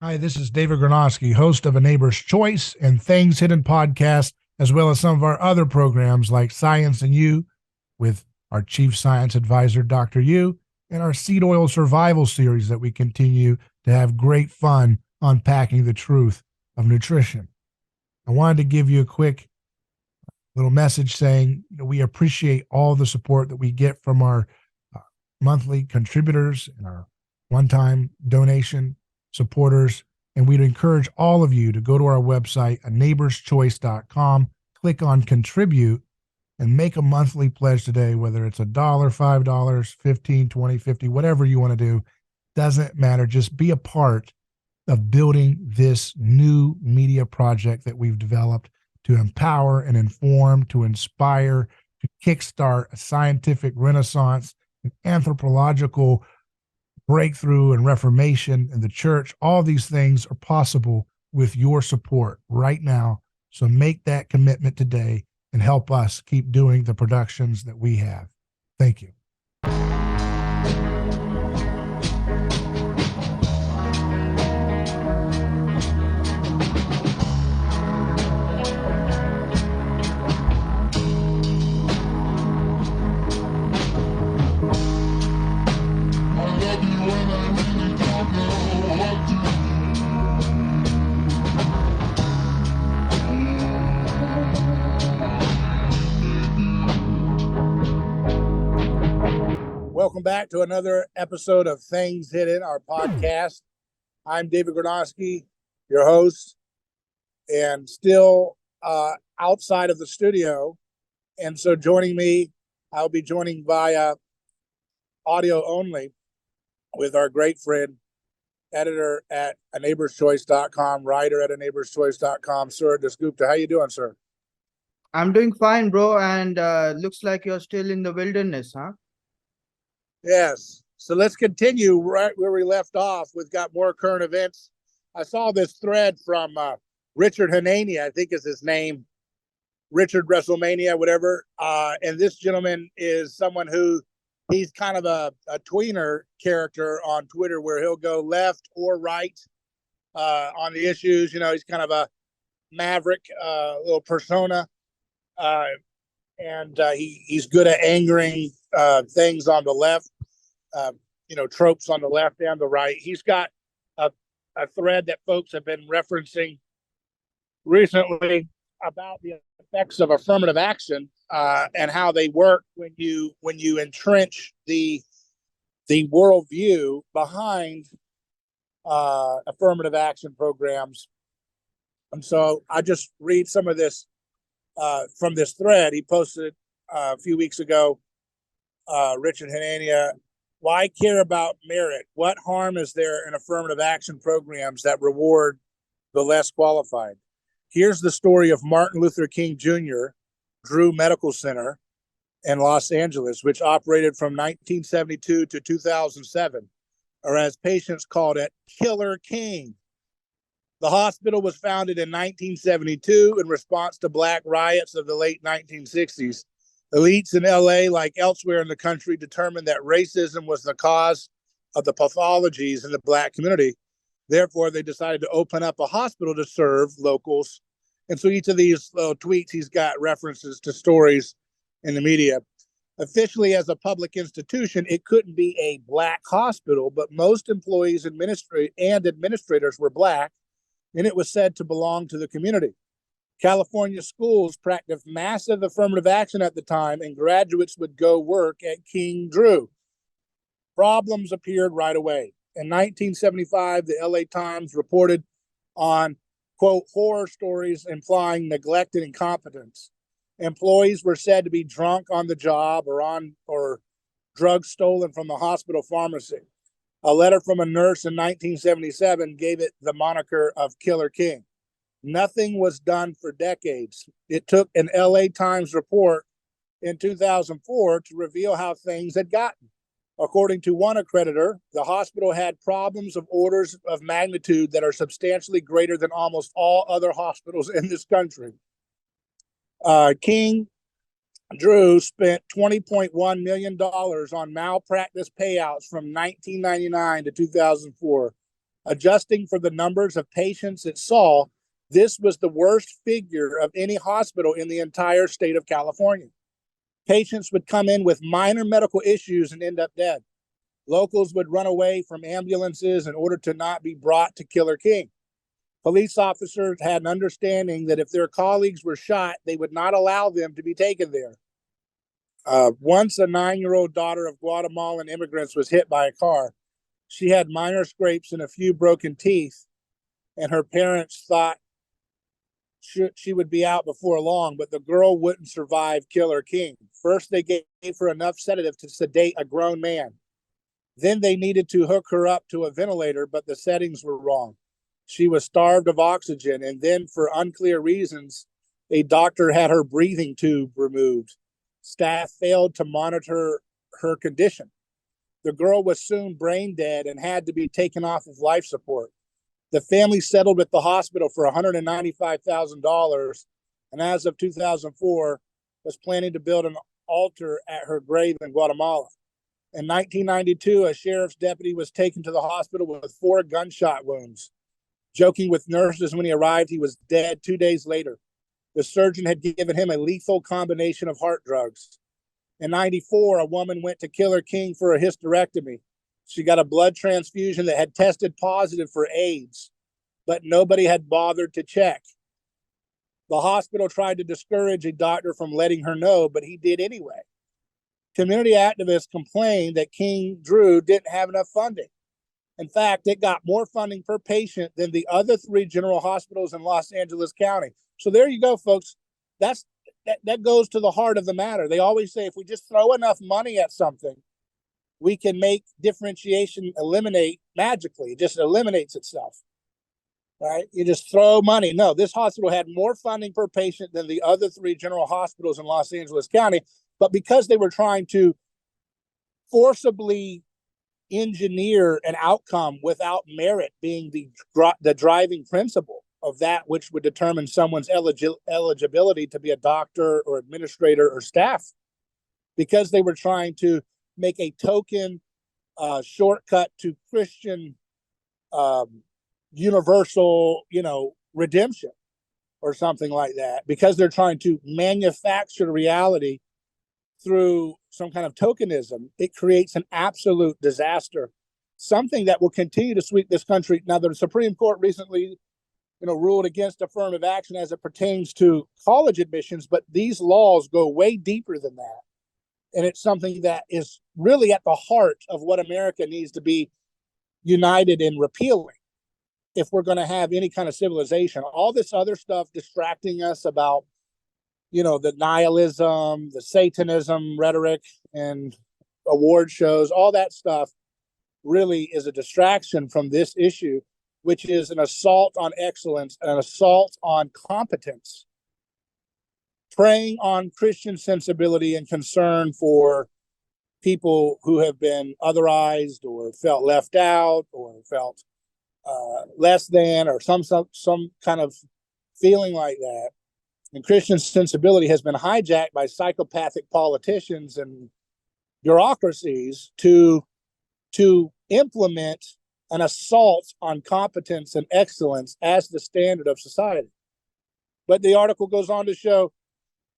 Hi, this is David Gornoski, host of A Neighbor's Choice and Things Hidden podcast, as well as some of our other programs like Science and You with our chief science advisor, Dr. Yu, and our seed oil survival series that we continue to have great fun unpacking the truth of nutrition. I wanted to give you a quick little message saying we appreciate all the support that we get from our uh, monthly contributors and our one-time donation supporters. And we'd encourage all of you to go to our website, a neighborschoice.com, click on contribute, and make a monthly pledge today, whether it's $1, $5, 15, 20, 50, whatever you want to do. Doesn't matter. Just be a part of building this new media project that we've developed to empower and inform, to inspire, to kickstart a scientific renaissance, an anthropological breakthrough and reformation in the church. All these things are possible with your support right now. So make that commitment today and help us keep doing the productions that we have. Thank you. Welcome back to another episode of Things Hidden, our podcast. I'm David Gornoski, your host, and still outside of the studio. And so joining me, I'll be joining via audio only with our great friend, editor at a neighborschoice.com, writer at a neighborschoice.com, Sir Dasgupta. How you doing, sir? I'm doing fine, bro. And looks like you're still in the wilderness, huh? Yes. So let's continue right where we left off. We've got more current events. I saw this thread from Richard Hanania, I think is his name, Richard WrestleMania, whatever. And this gentleman is someone who he's kind of a tweener character on Twitter where he'll go left or right on the issues. You know, he's kind of a maverick little persona. And he's good at angering things on the left, tropes on the left and the right. He's got a thread that folks have been referencing recently about the effects of affirmative action and how they work when you entrench the worldview behind affirmative action programs. And so I just read some of this from this thread he posted a few weeks ago. Richard Hanania, why care about merit? What harm is there in affirmative action programs that reward the less qualified? Here's the story of Martin Luther King Jr., Drew Medical Center in Los Angeles, which operated from 1972 to 2007, or as patients called it, Killer King. The hospital was founded in 1972 in response to black riots of the late 1960s. Elites in LA, like elsewhere in the country, determined that racism was the cause of the pathologies in the black community. Therefore, they decided to open up a hospital to serve locals. And so each of these little tweets, he's got references to stories in the media. Officially, as a public institution, it couldn't be a black hospital, but most employees and administrators were black, and it was said to belong to the community. California schools practiced massive affirmative action at the time, and graduates would go work at King Drew. Problems appeared right away. In 1975, the LA Times reported on, quote, horror stories implying neglect and incompetence. Employees were said to be drunk on the job or drugs stolen from the hospital pharmacy. A letter from a nurse in 1977 gave it the moniker of Killer King. Nothing was done for decades. It took an LA Times report in 2004 to reveal how things had gotten. According to one accreditor, the hospital had problems of orders of magnitude that are substantially greater than almost all other hospitals in this country. King Drew spent $20.1 million on malpractice payouts from 1999 to 2004. Adjusting for the numbers of patients it saw, this was the worst figure of any hospital in the entire state of California. Patients would come in with minor medical issues and end up dead. Locals would run away from ambulances in order to not be brought to Killer King. Police officers had an understanding that if their colleagues were shot, they would not allow them to be taken there. Once a 9-year-old daughter of Guatemalan immigrants was hit by a car. She had minor scrapes and a few broken teeth, and her parents thought she would be out before long, but the girl wouldn't survive Killer King. First, they gave her enough sedative to sedate a grown man. Then they needed to hook her up to a ventilator, but the settings were wrong. She was starved of oxygen, and then, for unclear reasons, a doctor had her breathing tube removed. Staff failed to monitor her condition. The girl was soon brain dead and had to be taken off of life support. The family settled with the hospital for $195,000, and as of 2004, was planning to build an altar at her grave in Guatemala. In 1992, a sheriff's deputy was taken to the hospital with 4 gunshot wounds. Joking with nurses when he arrived, he was dead 2 days later. The surgeon had given him a lethal combination of heart drugs. In 94, a woman went to Killer King for a hysterectomy. She got a blood transfusion that had tested positive for AIDS, but nobody had bothered to check. The hospital tried to discourage a doctor from letting her know, but he did anyway. Community activists complained that King Drew didn't have enough funding. In fact, it got more funding per patient than the other 3 general hospitals in Los Angeles County. So there you go, folks. That goes to the heart of the matter. They always say if we just throw enough money at something, we can make differentiation eliminate magically. It just eliminates itself, right? You just throw money. No, this hospital had more funding per patient than the other 3 general hospitals in Los Angeles County. But because they were trying to forcibly engineer an outcome without merit being the driving principle of that which would determine someone's eligibility to be a doctor or administrator or staff, because they were trying to make a token shortcut to Christian universal, redemption or something like that, because they're trying to manufacture reality through some kind of tokenism, it creates an absolute disaster, something that will continue to sweep this country. Now, the Supreme Court recently ruled against affirmative action as it pertains to college admissions, but these laws go way deeper than that. And it's something that is really at the heart of what America needs to be united in repealing if we're going to have any kind of civilization. All this other stuff distracting us about, the nihilism, the Satanism rhetoric and award shows, all that stuff really is a distraction from this issue, which is an assault on excellence, an assault on competence, preying on Christian sensibility and concern for people who have been otherized or felt left out or felt less than, or some kind of feeling like that. And Christian sensibility has been hijacked by psychopathic politicians and bureaucracies to implement an assault on competence and excellence as the standard of society. But the article goes on to show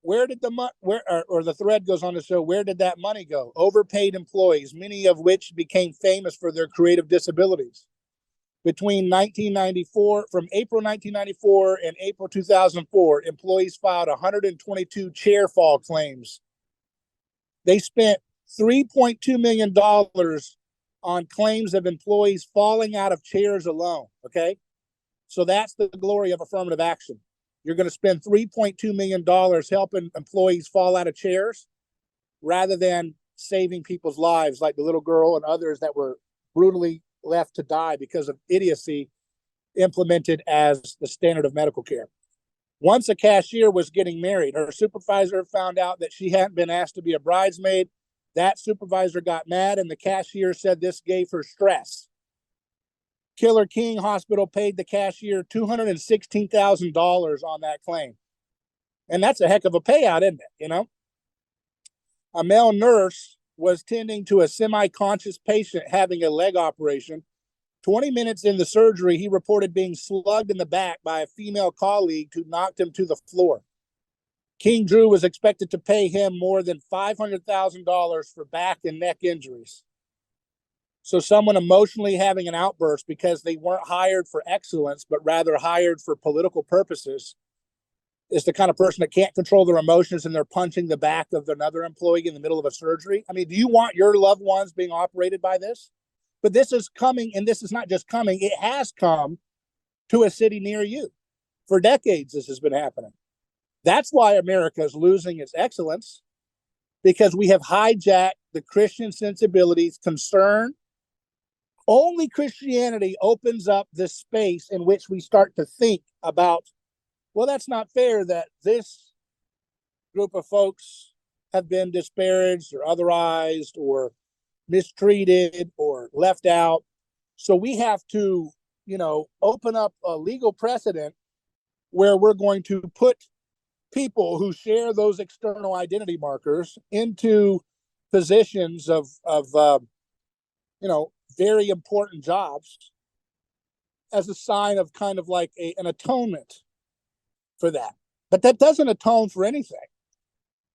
where did the thread goes on to show where did that money go? Overpaid employees, many of which became famous for their creative disabilities. Between from April 1994 and April 2004, employees filed 122 chair fall claims. They spent $3.2 million on claims of employees falling out of chairs alone, okay? So that's the glory of affirmative action. You're going to spend $3.2 million helping employees fall out of chairs rather than saving people's lives like the little girl and others that were brutally left to die because of idiocy implemented as the standard of medical care. Once a cashier was getting married, her supervisor found out that she hadn't been asked to be a bridesmaid. That supervisor got mad, and the cashier said this gave her stress. Killer King Hospital paid the cashier $216,000 on that claim. And that's a heck of a payout, isn't it? A male nurse was tending to a semi-conscious patient having a leg operation. 20 minutes in the surgery, he reported being slugged in the back by a female colleague who knocked him to the floor. King Drew was expected to pay him more than $500,000 for back and neck injuries. So someone emotionally having an outburst because they weren't hired for excellence, but rather hired for political purposes, is the kind of person that can't control their emotions and they're punching the back of another employee in the middle of a surgery. I mean, do you want your loved ones being operated by this? But this is coming, and this is not just coming, it has come to a city near you. For decades, this has been happening. That's why America is losing its excellence, because we have hijacked the Christian sensibilities, concern. Only Christianity opens up this space in which we start to think about, well, that's not fair that this group of folks have been disparaged or otherized or mistreated or left out. So we have to, open up a legal precedent where we're going to put people who share those external identity markers into positions of very important jobs as a sign of kind of like an atonement for that. But that doesn't atone for anything.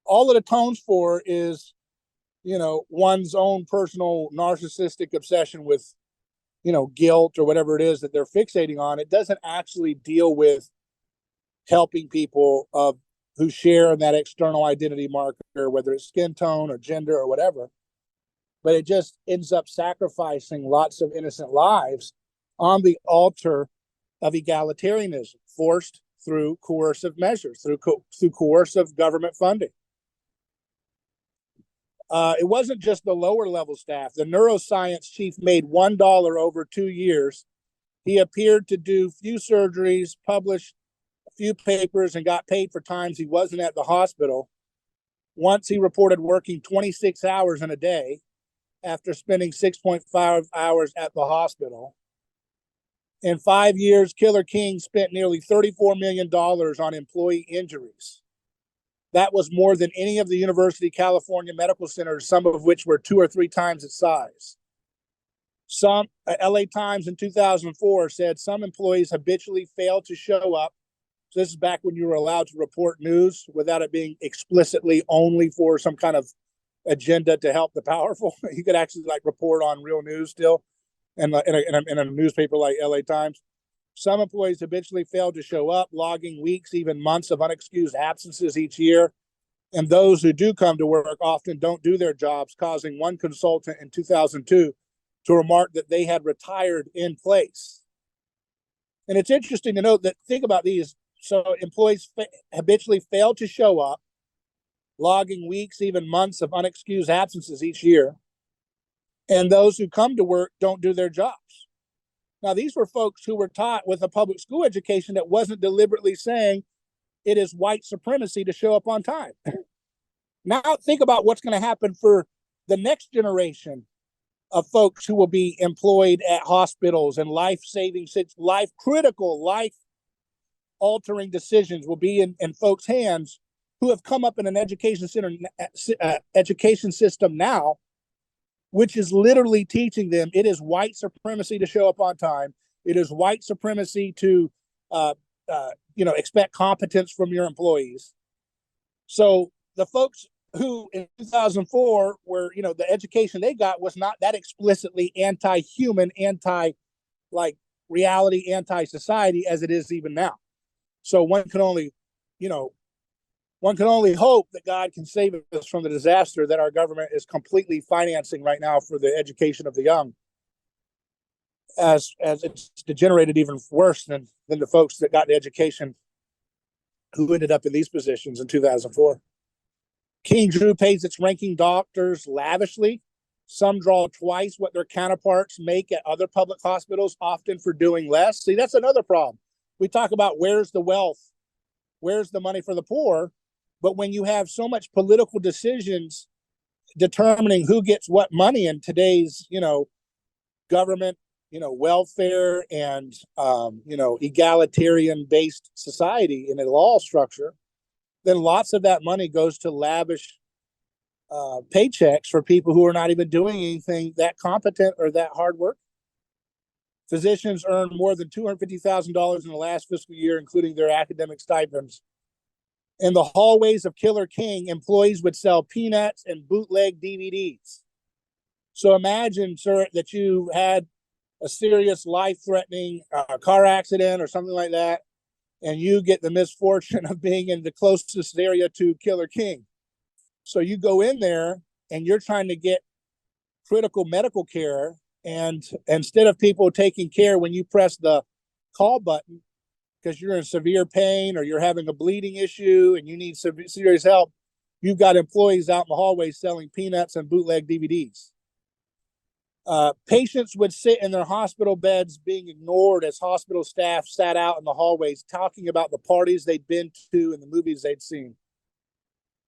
All it atones for is one's own personal narcissistic obsession with, guilt or whatever it is that they're fixating on. It doesn't actually deal with helping people who share in that external identity marker, whether it's skin tone or gender or whatever. But it just ends up sacrificing lots of innocent lives on the altar of egalitarianism, forced through coercive measures, through coercive government funding. It wasn't just the lower level staff. The neuroscience chief made $1 over 2 years. He appeared to do few surgeries, published a few papers, and got paid for times he wasn't at the hospital. Once he reported working 26 hours in a day after spending 6.5 hours at the hospital. In 5 years, Killer King spent nearly $34 million on employee injuries. That was more than any of the University of California medical centers, some of which were 2 or 3 times its size. Some LA Times in 2004 said some employees habitually fail to show up. So this is back when you were allowed to report news without it being explicitly only for some kind of agenda to help the powerful. You could actually report on real news still, and in a newspaper like LA Times. Some employees habitually fail to show up, logging weeks, even months of unexcused absences each year. And those who do come to work often don't do their jobs, causing one consultant in 2002 to remark that they had retired in place. And it's interesting to note that, think about these. So employees habitually fail to show up, logging weeks, even months of unexcused absences each year. And those who come to work don't do their jobs. Now, these were folks who were taught with a public school education that wasn't deliberately saying it is white supremacy to show up on time. Now, think about what's going to happen for the next generation of folks who will be employed at hospitals, and life-saving, life-critical, life-altering decisions will be in folks' hands who have come up in an education system now, which is literally teaching them it is white supremacy to show up on time. It is white supremacy to, expect competence from your employees. So the folks who in 2004 were, the education they got was not that explicitly anti-human, reality, anti-society as it is even now. So one can only hope that God can save us from the disaster that our government is completely financing right now for the education of the young, as it's degenerated even worse than the folks that got the education who ended up in these positions in 2004. King Drew pays its ranking doctors lavishly. Some draw twice what their counterparts make at other public hospitals, often for doing less. See, that's another problem. We talk about where's the wealth, where's the money for the poor, but when you have so much political decisions determining who gets what money in today's, government, welfare and, egalitarian-based society in a law structure, then lots of that money goes to lavish paychecks for people who are not even doing anything that competent or that hard work. Physicians earned more than $250,000 in the last fiscal year, including their academic stipends. In the hallways of Killer King, employees would sell peanuts and bootleg DVDs. So imagine, sir, that you had a serious life-threatening car accident or something like that, and you get the misfortune of being in the closest area to Killer King. So you go in there and you're trying to get critical medical care, and instead of people taking care when you press the call button because you're in severe pain or you're having a bleeding issue and you need serious help, you've got employees out in the hallway selling peanuts and bootleg DVDs. Patients would sit in their hospital beds being ignored as hospital staff sat out in the hallways talking about the parties they'd been to and the movies they'd seen.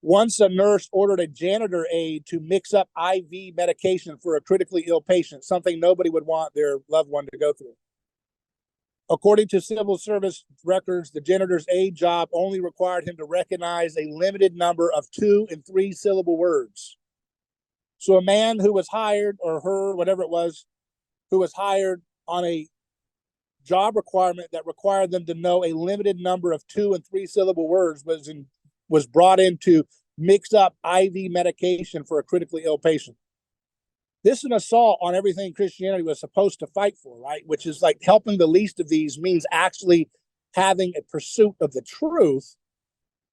Once a nurse ordered a janitor aide to mix up IV medication for a critically ill patient, something nobody would want their loved one to go through. According to civil service records, the janitor's aide job only required him to recognize a limited number of 2- and 3-syllable words. So a man who was hired, or her, whatever it was, who was hired on a job requirement that required them to know a limited number of 2- and 3-syllable words was brought in to mix up IV medication for a critically ill patient. This is an assault on everything Christianity was supposed to fight for, right? Which is like helping the least of these means actually having a pursuit of the truth.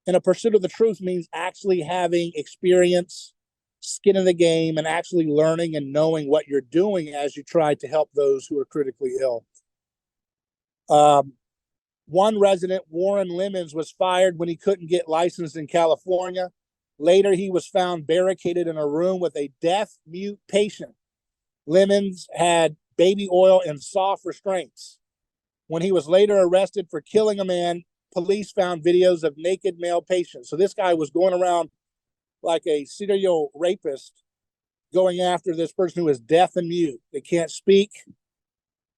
And a pursuit of the truth means actually having experience, skin in the game, and actually learning and knowing what you're doing as you try to help those who are critically ill. One resident, Warren Lemons, was fired when he couldn't get licensed in California. Later, he was found barricaded in a room with a deaf-mute patient. Lemons had baby oil and soft restraints. When he was later arrested for killing a man, police found videos of naked male patients. So this guy was going around like a serial rapist, going after this person who is deaf and mute. They can't speak.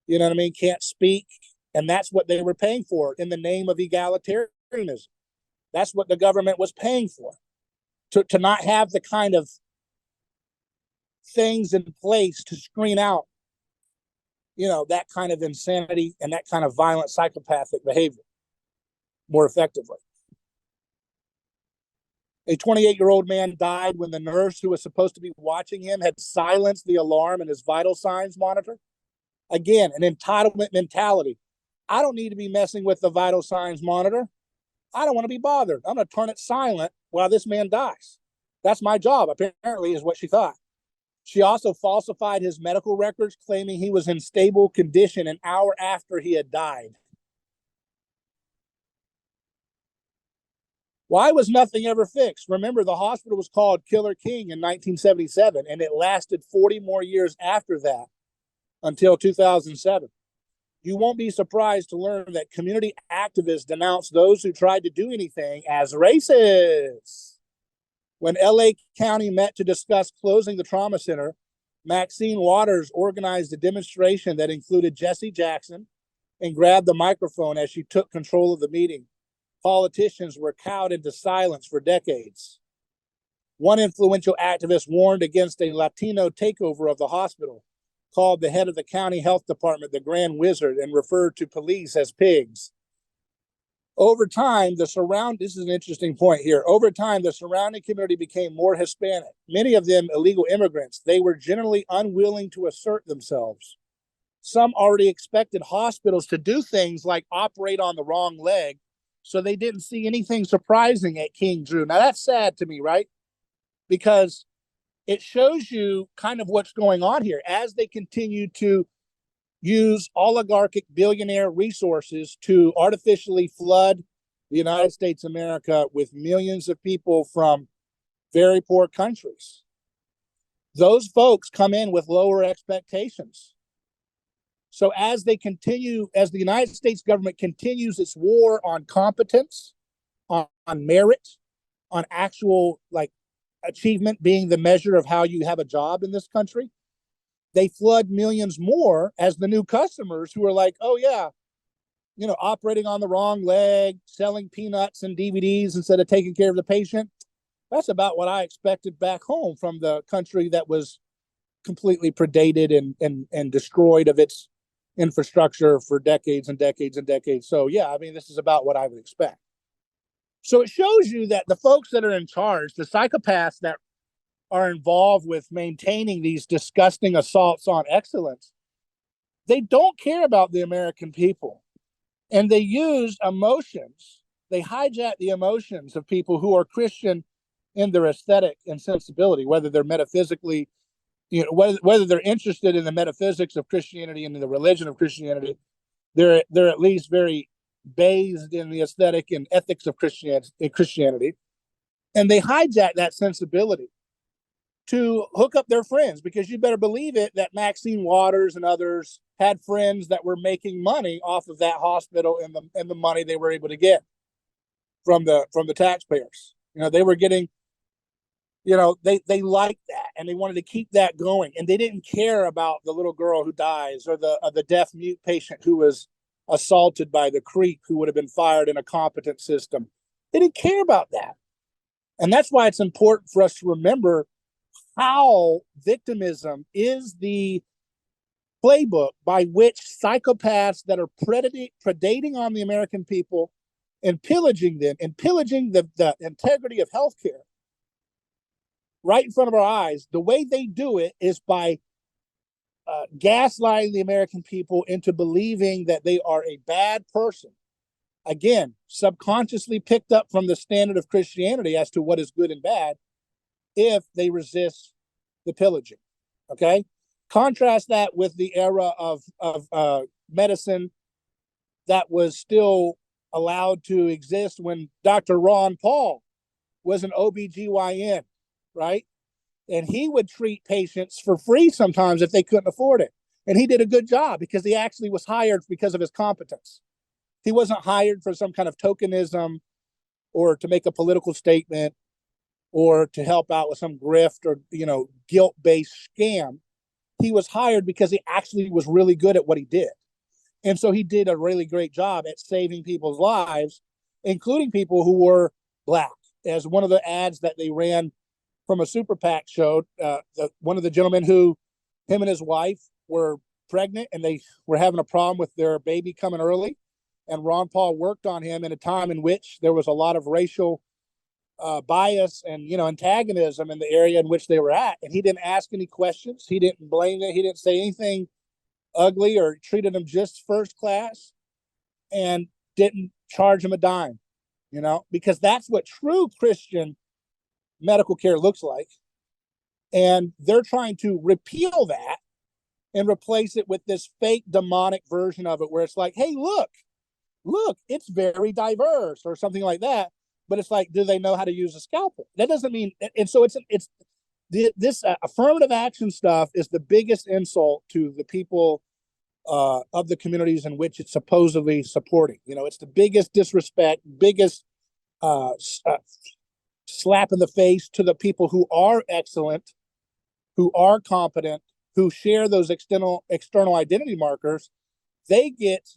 You know what I mean? Can't speak. And that's what they were paying for in the name of egalitarianism. That's what the government was paying for. To not have the kind of things in place to screen out, that kind of insanity and that kind of violent psychopathic behavior more effectively. A 28-year-old man died when the nurse who was supposed to be watching him had silenced the alarm in his vital signs monitor. Again, an entitlement mentality. I don't need to be messing with the vital signs monitor. I don't want to be bothered. I'm going to turn it silent while this man dies. That's my job, apparently, is what she thought. She also falsified his medical records, claiming he was in stable condition an hour after he had died. Why was nothing ever fixed? Remember, the hospital was called Killer King in 1977, and it lasted 40 more years after that until 2007. You won't be surprised to learn that community activists denounced those who tried to do anything as racist. When LA County met to discuss closing the trauma center, Maxine Waters organized a demonstration that included Jesse Jackson and grabbed the microphone as she took control of the meeting. Politicians were cowed into silence for decades. One influential activist warned against a Latino takeover of the hospital, called the head of the county health department the Grand Wizard, and referred to police as pigs. Over time, this is an interesting point here. Over time, the surrounding community became more Hispanic, many of them illegal immigrants. They were generally unwilling to assert themselves. Some already expected hospitals to do things like operate on the wrong leg, so they didn't see anything surprising at King Drew. Now, that's sad to me, right? Because it shows you kind of what's going on here as they continue to use oligarchic billionaire resources to artificially flood the United States of America with millions of people from very poor countries. Those folks come in with lower expectations. So as the United States government continues its war on competence, on merit, on actual achievement being the measure of how you have a job in this country, they flood millions more as the new customers who are like, oh yeah, operating on the wrong leg, selling peanuts and DVDs instead of taking care of the patient. That's about what I expected back home from the country that was completely predated and destroyed of its infrastructure for decades and decades and decades. So yeah, I mean, this is about what I would expect. So it shows you that the folks that are in charge, the psychopaths that are involved with maintaining these disgusting assaults on excellence, they don't care about the American people. And they use emotions. They hijack the emotions of people who are Christian in their aesthetic and sensibility, whether they're metaphysically, whether they're interested in the metaphysics of Christianity and in the religion of Christianity, they're at least very bathed in the aesthetic and ethics of Christianity, and they hijack that sensibility to hook up their friends, because you better believe it that Maxine Waters and others had friends that were making money off of that hospital and the money they were able to get from the taxpayers. They were getting, they liked that and they wanted to keep that going, and they didn't care about the little girl who dies or the deaf mute patient who was assaulted by the creep who would have been fired in a competent system. They didn't care about that. And that's why it's important for us to remember how victimism is the playbook by which psychopaths that are predating on the American people and pillaging them and pillaging the integrity of healthcare right in front of our eyes. The way they do it is by gaslighting the American people into believing that they are a bad person. Again, subconsciously picked up from the standard of Christianity as to what is good and bad if they resist the pillaging. Okay? Contrast that with the era of medicine that was still allowed to exist when Dr. Ron Paul was an OBGYN, right? And he would treat patients for free sometimes if they couldn't afford it. And he did a good job because he actually was hired because of his competence. He wasn't hired for some kind of tokenism or to make a political statement or to help out with some grift or, guilt-based scam. He was hired because he actually was really good at what he did. And so he did a really great job at saving people's lives, including people who were Black. As one of the ads that they ran from a super PAC showed, one of the gentlemen him and his wife were pregnant and they were having a problem with their baby coming early. And Ron Paul worked on him in a time in which there was a lot of racial bias and, antagonism in the area in which they were at. And he didn't ask any questions. He didn't blame it. He didn't say anything ugly or treated him just first class and didn't charge him a dime, because that's what true Christian medical care looks like. And they're trying to repeal that and replace it with this fake demonic version of it where it's like, hey, look, it's very diverse or something like that. But it's like, do they know how to use a scalpel? That doesn't mean, and so this affirmative action stuff is the biggest insult to the people of the communities in which it's supposedly supporting. It's the biggest disrespect, biggest slap in the face to the people who are excellent, who are competent, who share those external identity markers. They get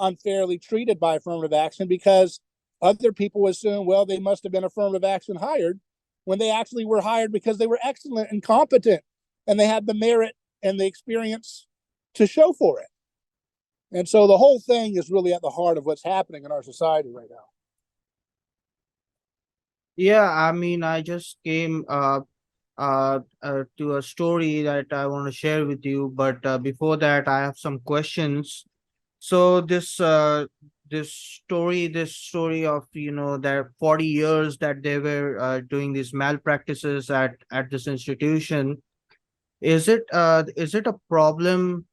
unfairly treated by affirmative action because other people assume, well, they must have been affirmative action hired when they actually were hired because they were excellent and competent and they had the merit and the experience to show for it. And so the whole thing is really at the heart of what's happening in our society right now. Yeah, I mean, I just came to a story that I want to share with you, but before that, I have some questions. So this story of that 40 years that they were doing these malpractices at this institution, is it a problem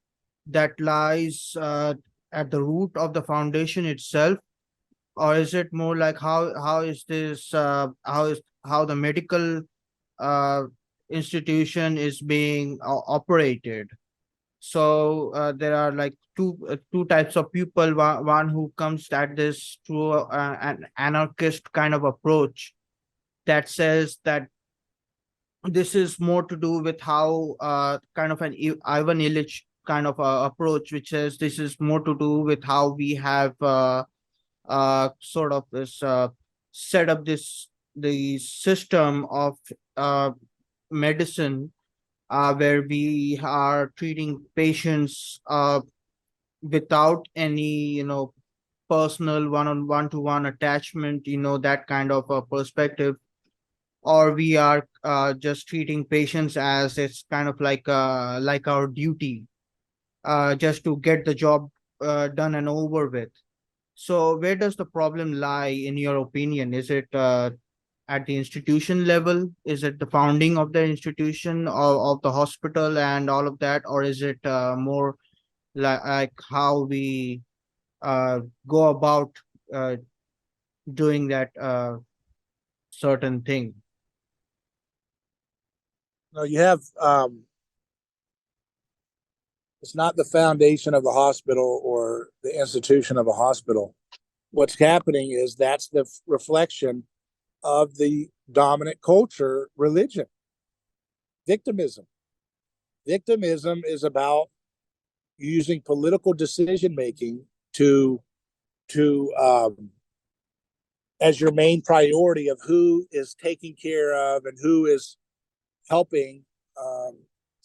that lies at the root of the foundation itself, or is it more like how is this how the medical uh, institution is being operated? So there are like two types of people. One who comes at this through an anarchist kind of approach that says that this is more to do with how kind of an Ivan Illich kind of approach, which says this is more to do with how we have sort of this set up the system of medicine where we are treating patients without any, personal one-to-one attachment, that kind of a perspective, or we are just treating patients as it's kind of like our duty, just to get the job done and over with. So where does the problem lie in your opinion? Is it at the institution level? Is it the founding of the institution, of the hospital and all of that? Or is it more like how we go about uh, doing that certain thing? No, you have it's not the foundation of the hospital or the institution of a hospital. What's happening is that's the reflection of the dominant culture, religion, victimism. Victimism is about using political decision making to as your main priority of who is taking care of and who is helping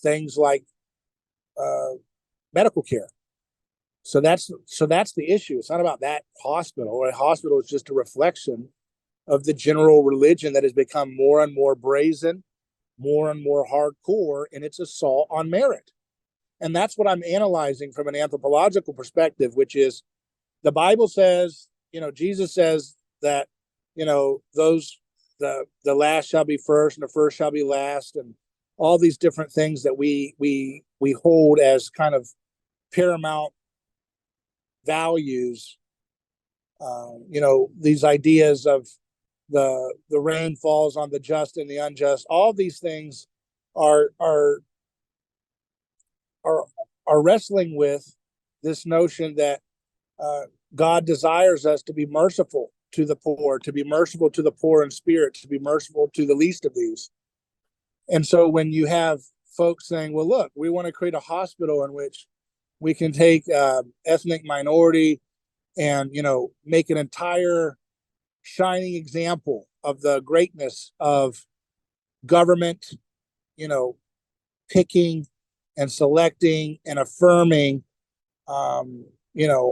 things like uh, medical care. So that's the issue. It's not about that hospital. A hospital is just a reflection of the general religion that has become more and more brazen, more and more hardcore in its assault on merit. And that's what I'm analyzing from an anthropological perspective, which is the Bible says, Jesus says that, those the last shall be first and the first shall be last, and all these different things that we hold as kind of paramount values. These ideas of the rain falls on the just and the unjust. All these things are are are are wrestling with this notion that uh, God desires us to be merciful to the poor, to be merciful to the poor in spirit, to be merciful to the least of these. And so when you have folks saying, well, look, we want to create a hospital in which we can take ethnic minority and, make an entire shining example of the greatness of government, you know, picking and selecting and affirming,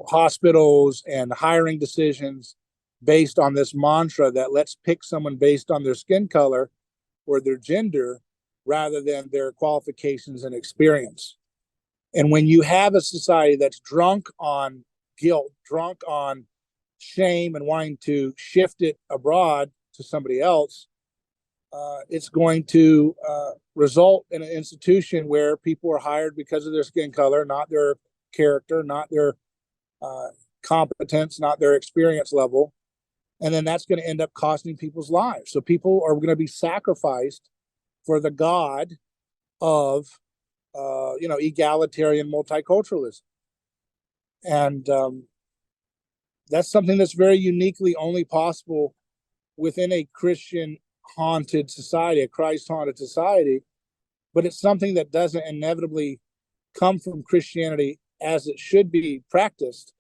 hospitals and hiring decisions based on this mantra that let's pick someone based on their skin color or their gender rather than their qualifications and experience. And when you have a society that's drunk on guilt, drunk on shame, and wanting to shift it abroad to somebody else, it's going to result in an institution where people are hired because of their skin color, not their character, not their uh, competence, not their experience level. And then that's going to end up costing people's lives. So people are going to be sacrificed for the God of, egalitarian multiculturalism. And that's something that's very uniquely only possible within a Christian haunted society, a Christ haunted society, but it's something that doesn't inevitably come from Christianity as it should be practiced.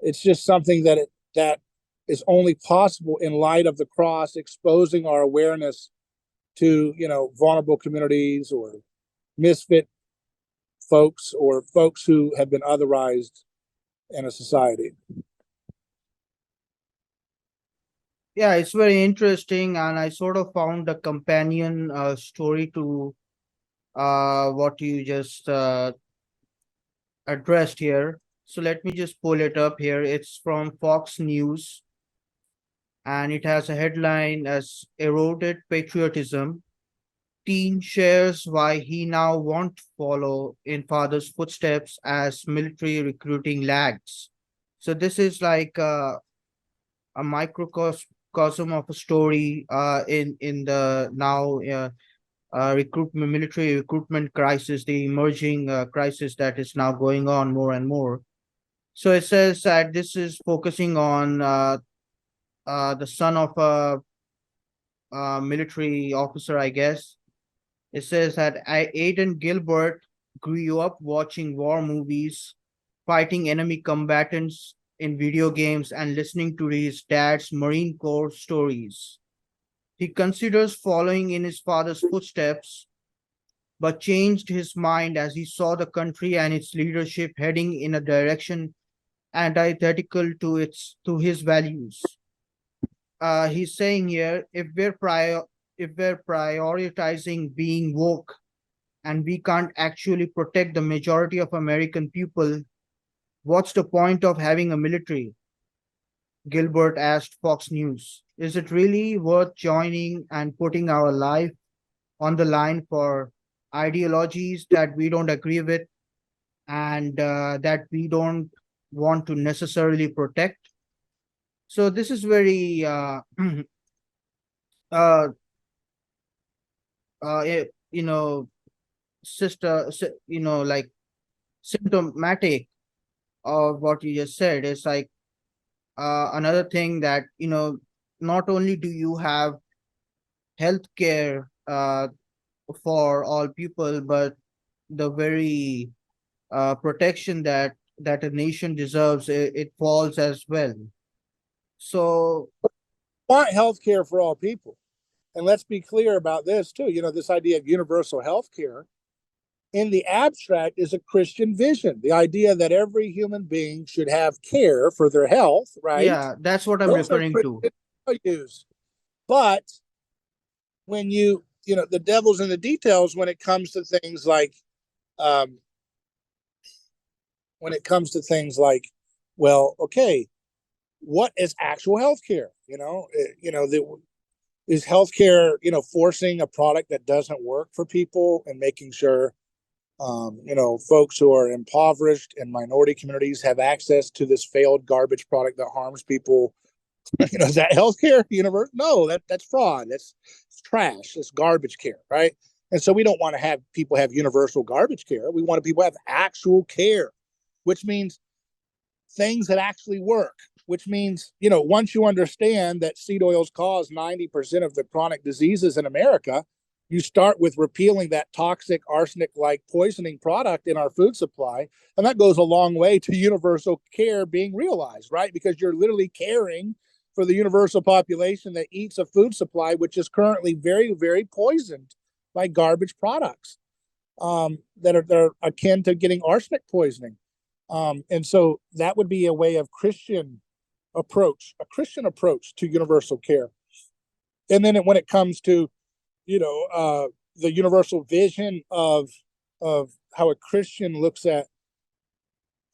It's just something that is only possible in light of the cross exposing our awareness to, vulnerable communities or misfit folks or folks who have been otherized in a society. Yeah, it's very interesting, and I sort of found a companion story to what you just addressed here. So let me just pull it up here. It's from Fox News, and it has a headline as Eroded Patriotism. Teen shares why he now won't follow in father's footsteps as military recruiting lags. So this is like a microcosm of a story in the now recruitment military recruitment crisis, the emerging crisis that is now going on more and more. So it says that this is focusing on the son of a military officer, I guess. It says that Aiden Gilbert grew up watching war movies, fighting enemy combatants in video games, and listening to his dad's Marine Corps stories. He considers following in his father's footsteps, but changed his mind as he saw the country and its leadership heading in a direction antithetical to his values. He's saying here, if we're prioritizing being woke and we can't actually protect the majority of American people, what's the point of having a military? Gilbert asked Fox News. Is it really worth joining and putting our life on the line for ideologies that we don't agree with and that we don't want to necessarily protect? So this is very uh, you know, like symptomatic of what you just said. It's like another thing that, not only do you have healthcare for all people, but the very protection that a nation deserves, it falls as well. So Want health care for all people. And let's be clear about this too. This idea of universal health care in the abstract is a Christian vision. The idea that every human being should have care for their health, right? yeah, that's what I'm Those are referring to. Christian values. But when the devil's in the details when it comes to things like, um, well, okay, what is actual healthcare? Is healthcare, forcing a product that doesn't work for people and making sure, folks who are impoverished and minority communities have access to this failed garbage product that harms people. Is that healthcare? Universe? No, that's fraud. That's trash. It's garbage care, right? And so we don't want to have people have universal garbage care. We want people to have actual care, which means things that actually work. Which means, once you understand that seed oils cause 90% of the chronic diseases in America, you start with repealing that toxic arsenic-like poisoning product in our food supply. And that goes a long way to universal care being realized, right? Because you're literally caring for the universal population that eats a food supply, which is currently very, very poisoned by garbage products that are akin to getting arsenic poisoning. And so that would be a way of a Christian approach to universal care. And then when it comes to, the universal vision of how a Christian looks at,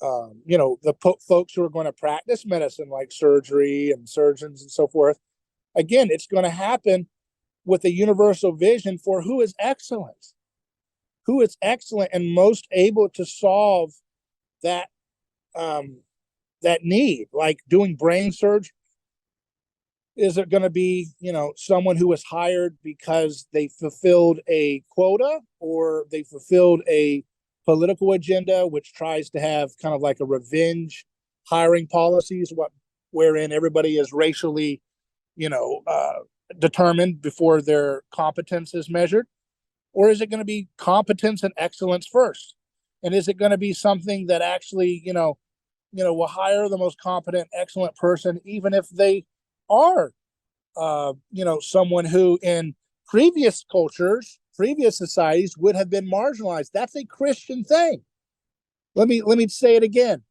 the folks who are going to practice medicine, like surgery and surgeons and so forth. Again, it's going to happen with a universal vision for who is excellent and most able to solve that that need, like doing brain surgery. Is it going to be, someone who was hired because they fulfilled a quota or they fulfilled a political agenda, which tries to have kind of like a revenge hiring policies, wherein everybody is racially, determined before their competence is measured? Or is it going to be competence and excellence first? And is it going to be something that actually, will hire the most competent, excellent person, even if they are, someone who in previous cultures, previous societies would have been marginalized? That's a Christian thing. Let me say it again.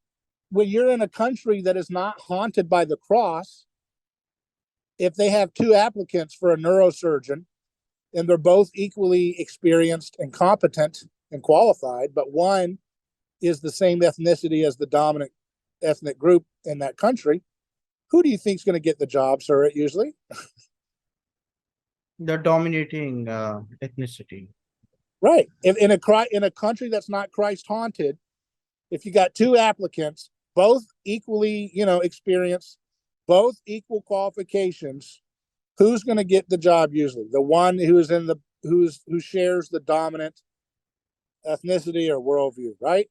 When you're in a country that is not haunted by the cross, if they have two applicants for a neurosurgeon and they're both equally experienced and competent and qualified, but one is the same ethnicity as the dominant ethnic group in that country, who do you think is going to get the job, sir? Usually, The dominating ethnicity. right. In a country that's not Christ haunted, if you got two applicants, both equally, experienced, both equal qualifications, who's going to get the job usually? The one who shares the dominant ethnicity or worldview, right?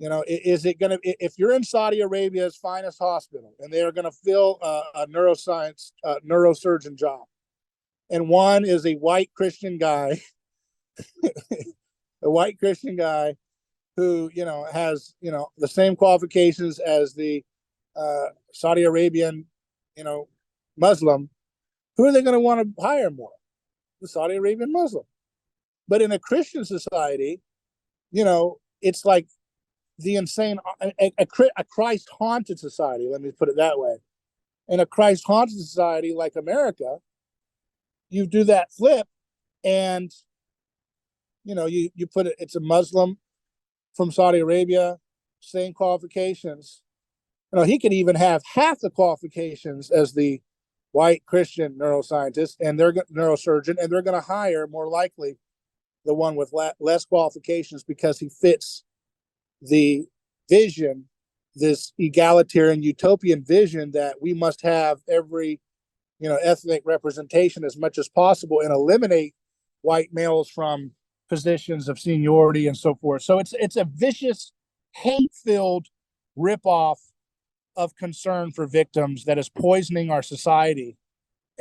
Is it going to, if you're in Saudi Arabia's finest hospital and they're going to fill a neurosurgeon job, and one is a white Christian guy, a white Christian guy who, has, the same qualifications as the Saudi Arabian, Muslim, who are they going to want to hire more? The Saudi Arabian Muslim. But in a Christian society, it's like the insane, a Christ haunted society. Let me put it that way. In a Christ haunted society like America, you do that flip, and you put it. It's a Muslim from Saudi Arabia, same qualifications. He could even have half the qualifications as the white Christian neuroscientist and they're neurosurgeon, and they're going to hire more likely the one with less qualifications because he fits the vision, this egalitarian utopian vision that we must have every ethnic representation as much as possible and eliminate white males from positions of seniority and so forth. So it's a vicious, hate-filled ripoff of concern for victims that is poisoning our society.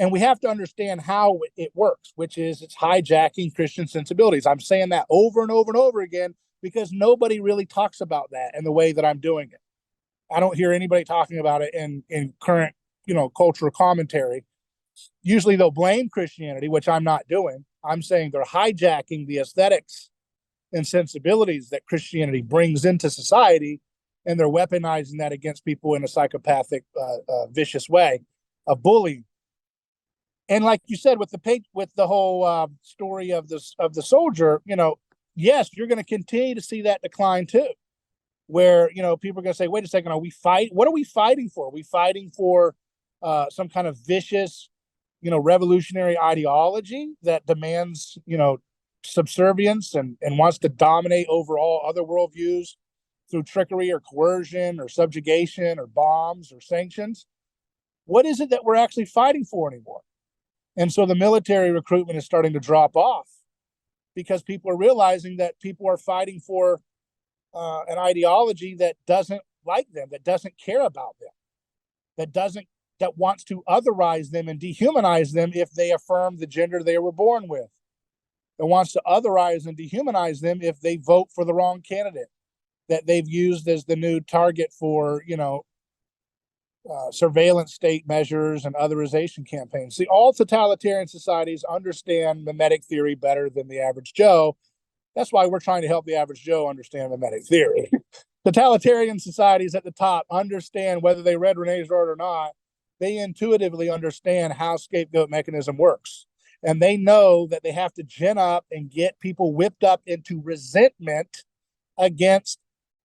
And we have to understand how it works, which is it's hijacking Christian sensibilities. I'm saying that over and over and over again because nobody really talks about that in the way that I'm doing it. I don't hear anybody talking about it in current, cultural commentary. Usually they'll blame Christianity, which I'm not doing. I'm saying they're hijacking the aesthetics and sensibilities that Christianity brings into society, and they're weaponizing that against people in a psychopathic, vicious way of bullying. And like you said, with the whole story of the soldier, yes, you're going to continue to see that decline too, where people are going to say, "Wait a second, what are we fighting for? Are we fighting for some kind of vicious, revolutionary ideology that demands, subservience and wants to dominate over all other worldviews through trickery or coercion or subjugation or bombs or sanctions? What is it that we're actually fighting for anymore?" And so the military recruitment is starting to drop off because people are realizing that people are fighting for an ideology that doesn't like them, that doesn't care about them, that wants to otherize them and dehumanize them if they affirm the gender they were born with. That wants to otherize and dehumanize them if they vote for the wrong candidate that they've used as the new target for, surveillance state measures and otherization campaigns. See, all totalitarian societies understand mimetic theory better than the average Joe. That's why we're trying to help the average Joe understand mimetic theory. Totalitarian societies at the top understand, whether they read Renee's Art or not, they intuitively understand how scapegoat mechanism works. And they know that they have to gin up and get people whipped up into resentment against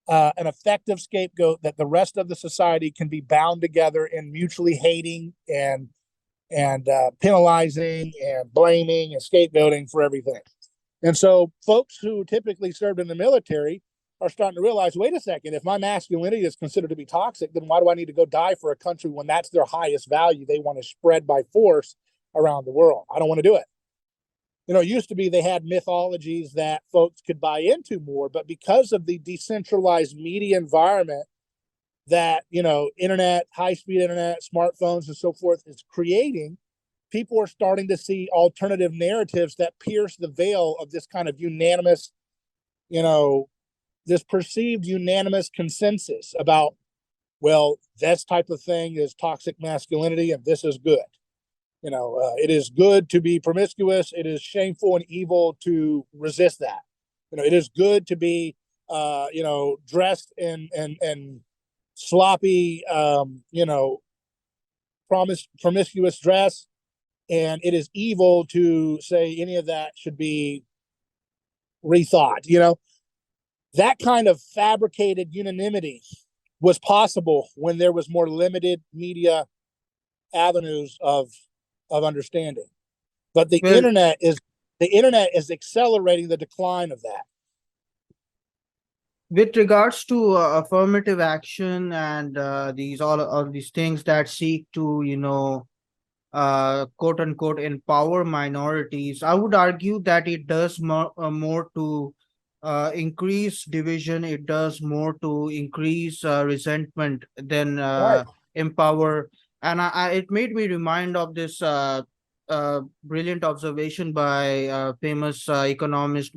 an effective scapegoat that the rest of the society can be bound together in mutually hating and penalizing and blaming and scapegoating for everything. And so folks who typically served in the military are starting to realize, wait a second, if my masculinity is considered to be toxic, then why do I need to go die for a country when that's their highest value they want to spread by force around the world? I don't want to do it. It used to be they had mythologies that folks could buy into more, but because of the decentralized media environment that, internet, high-speed internet, smartphones, and so forth is creating, people are starting to see alternative narratives that pierce the veil of this kind of unanimous, this perceived unanimous consensus about, well, this type of thing is toxic masculinity and this is good. It is good to be promiscuous. It is shameful and evil to resist that. It is good to be, dressed in sloppy, promiscuous dress. And it is evil to say any of that should be rethought. That kind of fabricated unanimity was possible when there was more limited media avenues of understanding. But the internet is accelerating the decline of that. With regards to affirmative action and all of these things that seek to quote unquote empower minorities, I would argue that it does more to increase division. It does more to increase resentment than Right. empower. And it made me remind of this brilliant observation by famous economist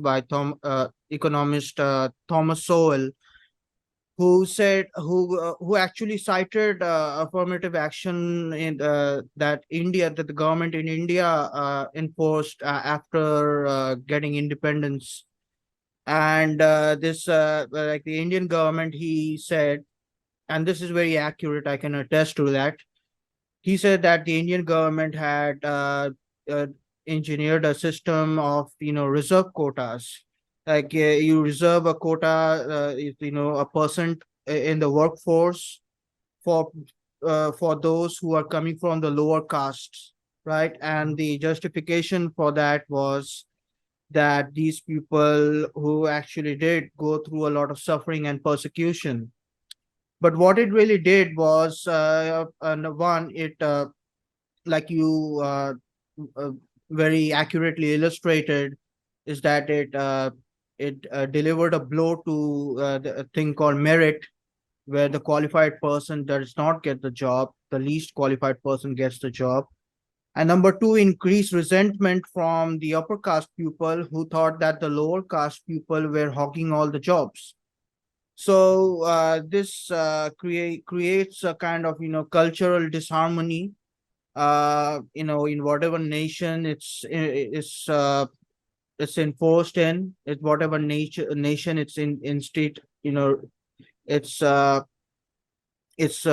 Thomas Sowell, who said who actually cited affirmative action in that the government in India enforced after getting independence. And this like the Indian government, he said, and this is very accurate, I can attest to that. He said that the Indian government had uh, engineered a system of reserve quotas. Like you reserve a quota, a percent in the workforce for for those who are coming from the lower castes, right? And the justification for that was that these people who actually did go through a lot of suffering and persecution. But what it really did was, one, it like you uh, very accurately illustrated, is that it delivered a blow to a thing called merit, where the qualified person does not get the job, the least qualified person gets the job. And number two, increased resentment from the upper caste people who thought that the lower caste people were hogging all the jobs. So this creates a kind of cultural disharmony, in whatever nation it's enforced in, it whatever nation it's in state, it's it's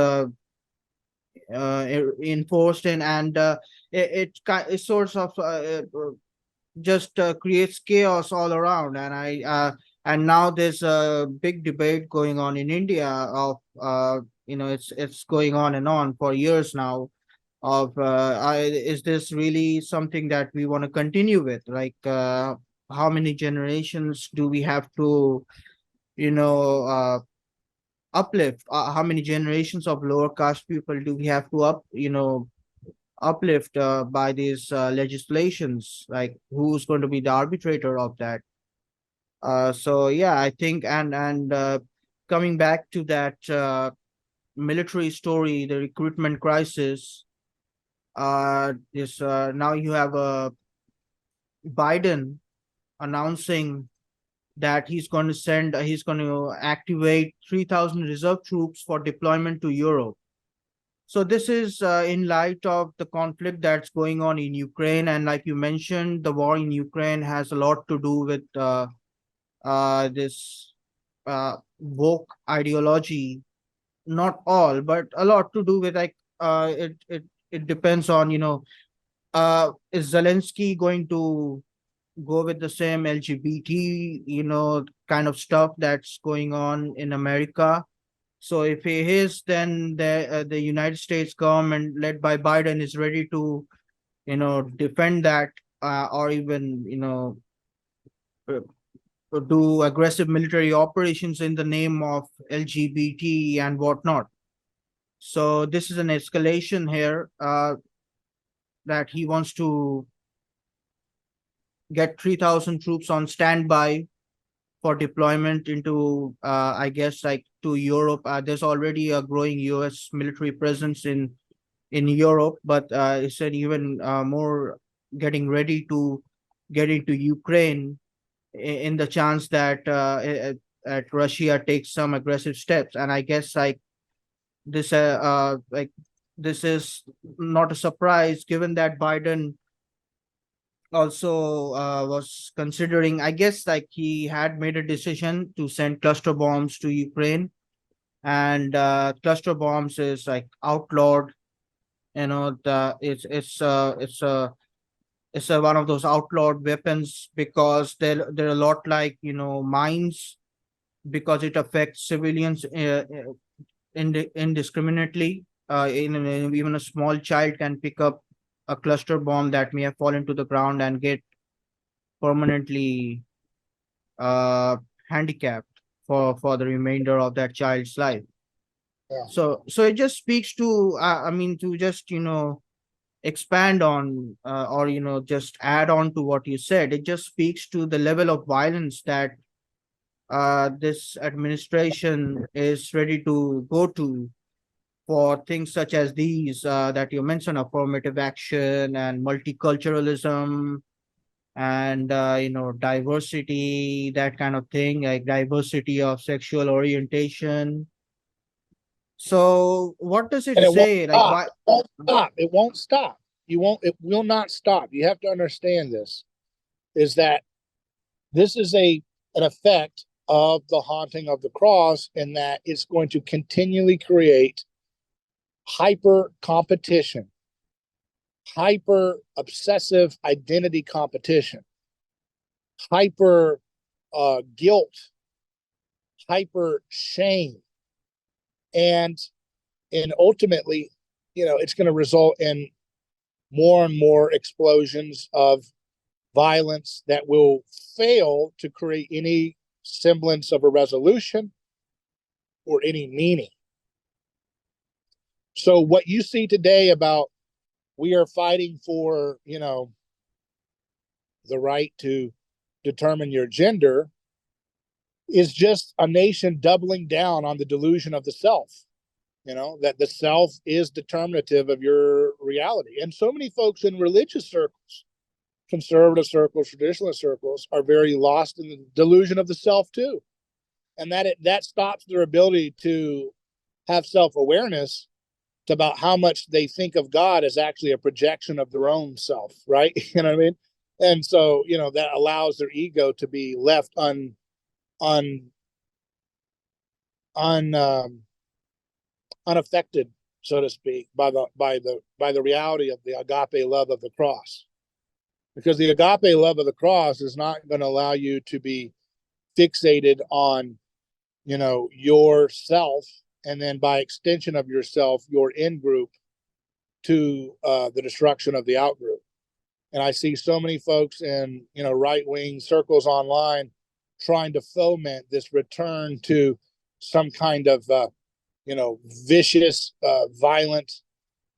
enforced in. And it sorts of just creates chaos all around. And now there's a big debate going on in India of it's going on and on for years now of is this really something that we want to continue with? Like how many generations do we have to you know uplift? How many generations of lower caste people do we have to uplift by these legislations? Like who's going to be the arbitrator of that? So yeah, I think, and coming back to that military story, the recruitment crisis, this now you have Biden announcing that he's going to activate 3,000 reserve troops for deployment to Europe. So this is in light of the conflict that's going on in Ukraine, and like you mentioned, the war in Ukraine has a lot to do with this woke ideology. Not all, but a lot to do with, like it depends on is Zelensky going to go with the same LGBT kind of stuff that's going on in America? So if he is, then the United States government led by Biden is ready to defend that, or even uh, do aggressive military operations in the name of LGBT and whatnot. So this is an escalation here, that he wants to get 3,000 troops on standby for deployment into, I guess, like to Europe. There's already a growing U.S. military presence in Europe, but it's an even more getting ready to get into Ukraine in the chance that Russia takes some aggressive steps. And I guess like this is not a surprise, given that Biden also was considering, I guess, like he had made a decision to send cluster bombs to Ukraine. And cluster bombs is like outlawed. It's one of those outlawed weapons because they're a lot like mines, because it affects civilians indiscriminately. Even a small child can pick up a cluster bomb that may have fallen to the ground and get permanently uh, handicapped for the remainder of that child's life. Yeah. So it just speaks to, I mean, to just expand on, or just add on to what you said. It just speaks to the level of violence that this administration is ready to go to for things such as these that you mentioned: affirmative action and multiculturalism, and diversity, that kind of thing, like diversity of sexual orientation. So what does it And it won't say? Like stop. why? It won't stop. It won't stop. It will not stop. You have to understand this, is that this is an effect of the haunting of the cross, in that it's going to continually create hyper competition, hyper obsessive identity competition, hyper guilt, hyper shame, and ultimately, it's going to result in more and more explosions of violence that will fail to create any semblance of a resolution or any meaning. So what you see today about, we are fighting for, the right to determine your gender, is just a nation doubling down on the delusion of the self, that the self is determinative of your reality. And so many folks in religious circles, conservative circles, traditionalist circles, are very lost in the delusion of the self too. And that stops their ability to have self-awareness about how much they think of God as actually a projection of their own self, right? You know what I mean? And so, that allows their ego to be left un unaffected, so to speak, by the reality of the agape love of the cross. Because the agape love of the cross is not going to allow you to be fixated on, yourself, and then by extension of yourself, your in group, to the destruction of the out group. And I see so many folks in, right wing circles online trying to foment this return to some kind of vicious, violent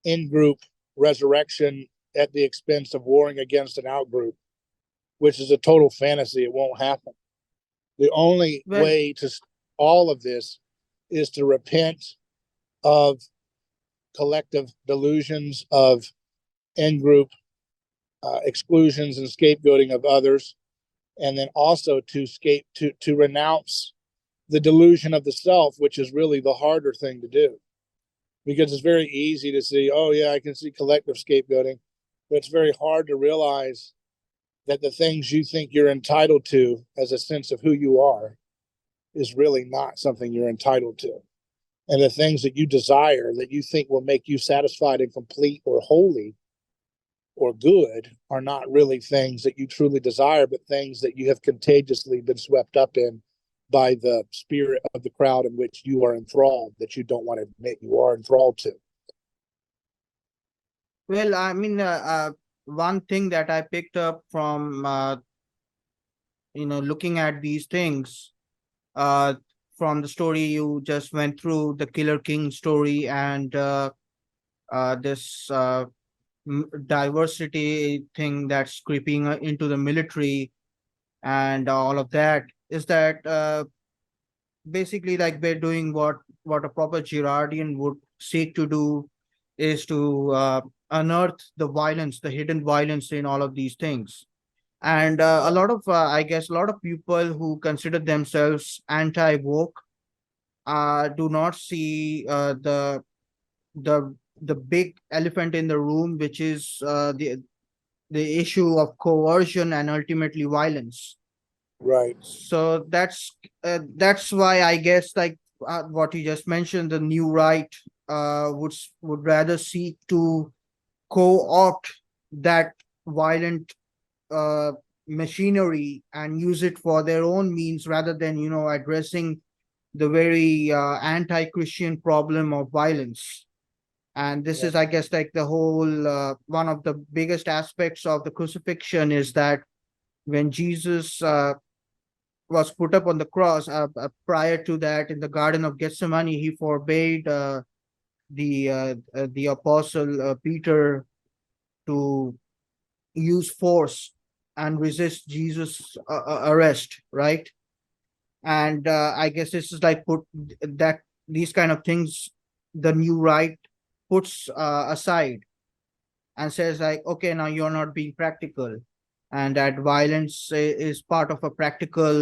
in group resurrection at the expense of warring against an out group, which is a total fantasy. It won't happen. The only Well, way to all of this is to repent of collective delusions of in group exclusions and scapegoating of others, and then also to renounce the delusion of the self, which is really the harder thing to do, because it's very easy to see, oh yeah, I can see collective scapegoating, but it's very hard to realize that the things you think you're entitled to as a sense of who you are is really not something you're entitled to. And the things that you desire, that you think will make you satisfied and complete or holy or good, are not really things that you truly desire, but things that you have contagiously been swept up in by the spirit of the crowd in which you are enthralled, that you don't want to admit you are enthralled to. well, I mean, one thing that I picked up from looking at these things, uh, from the story you just went through, the Killer King story, and this diversity thing that's creeping into the military and all of that, is that basically, like, we're doing what a proper Girardian would seek to do, is to unearth the violence, the hidden violence in all of these things. And a lot of I guess a lot of people who consider themselves anti-woke do not see the the big elephant in the room, which is the issue of coercion and ultimately violence. Right. So that's why I guess, like, what you just mentioned, the new right would rather seek to co-opt that violent uh, machinery and use it for their own means, rather than addressing the very anti-Christian problem of violence. And this Yeah. is, I guess, like the whole one of the biggest aspects of the crucifixion, is that when Jesus was put up on the cross, prior to that, in the Garden of Gethsemane, he forbade the apostle Peter to use force and resist Jesus' arrest, right? And I guess this is like put that these kind of things, the new right puts aside and says, like, okay, now you're not being practical. and that violence is part of a practical,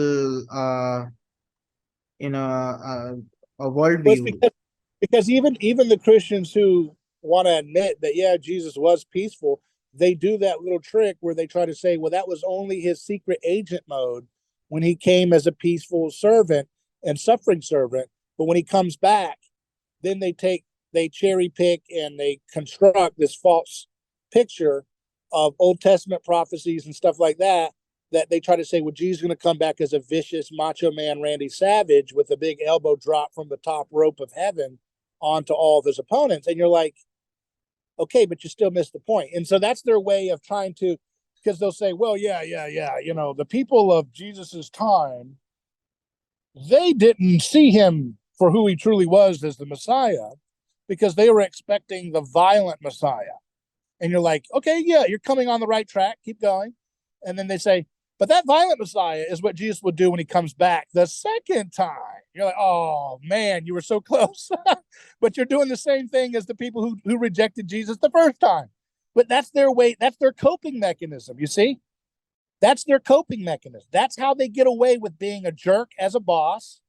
you know, a Well, it's worldview. because even the Christians who want to admit that yeah, Jesus was peaceful, they do that little trick where they try to say, well, that was only his secret agent mode when he came as a peaceful servant and suffering servant. But when he comes back, then they cherry pick and they construct this false picture of Old Testament prophecies and stuff like that. That they try to say, well, Jesus is going to come back as a vicious macho man, Randy Savage, with a big elbow drop from the top rope of heaven onto all of his opponents. And you're like, okay, but you still missed the point. And so that's their way of trying to, because they'll say, well, yeah. The people of Jesus's time, they didn't see him for who he truly was as the Messiah because they were expecting the violent Messiah. And you're like, okay, yeah, you're coming on the right track. Keep going. And then they say, but that violent Messiah is what Jesus will do when he comes back the second time. You're like, oh man, you were so close. But you're doing the same thing as the people who rejected Jesus the first time. But that's their way, that's their coping mechanism, you see? That's their coping mechanism. That's how they get away with being a jerk as a boss,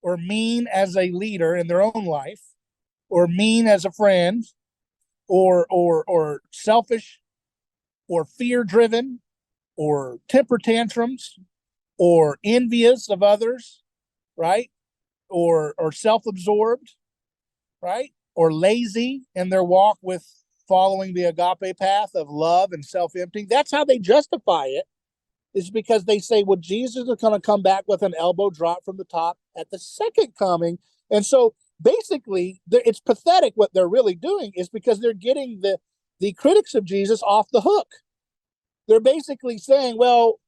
or mean as a leader in their own life, or mean as a friend, or selfish, or fear driven, or temper tantrums, or envious of others, right? Or self-absorbed, right? Or lazy in their walk with following the agape path of love and self-emptying. That's how they justify it, is because they say, well, Jesus is going to come back with an elbow drop from the top at the second coming. And so basically, it's pathetic what they're really doing is because they're getting the critics of Jesus off the hook. They're basically saying, well,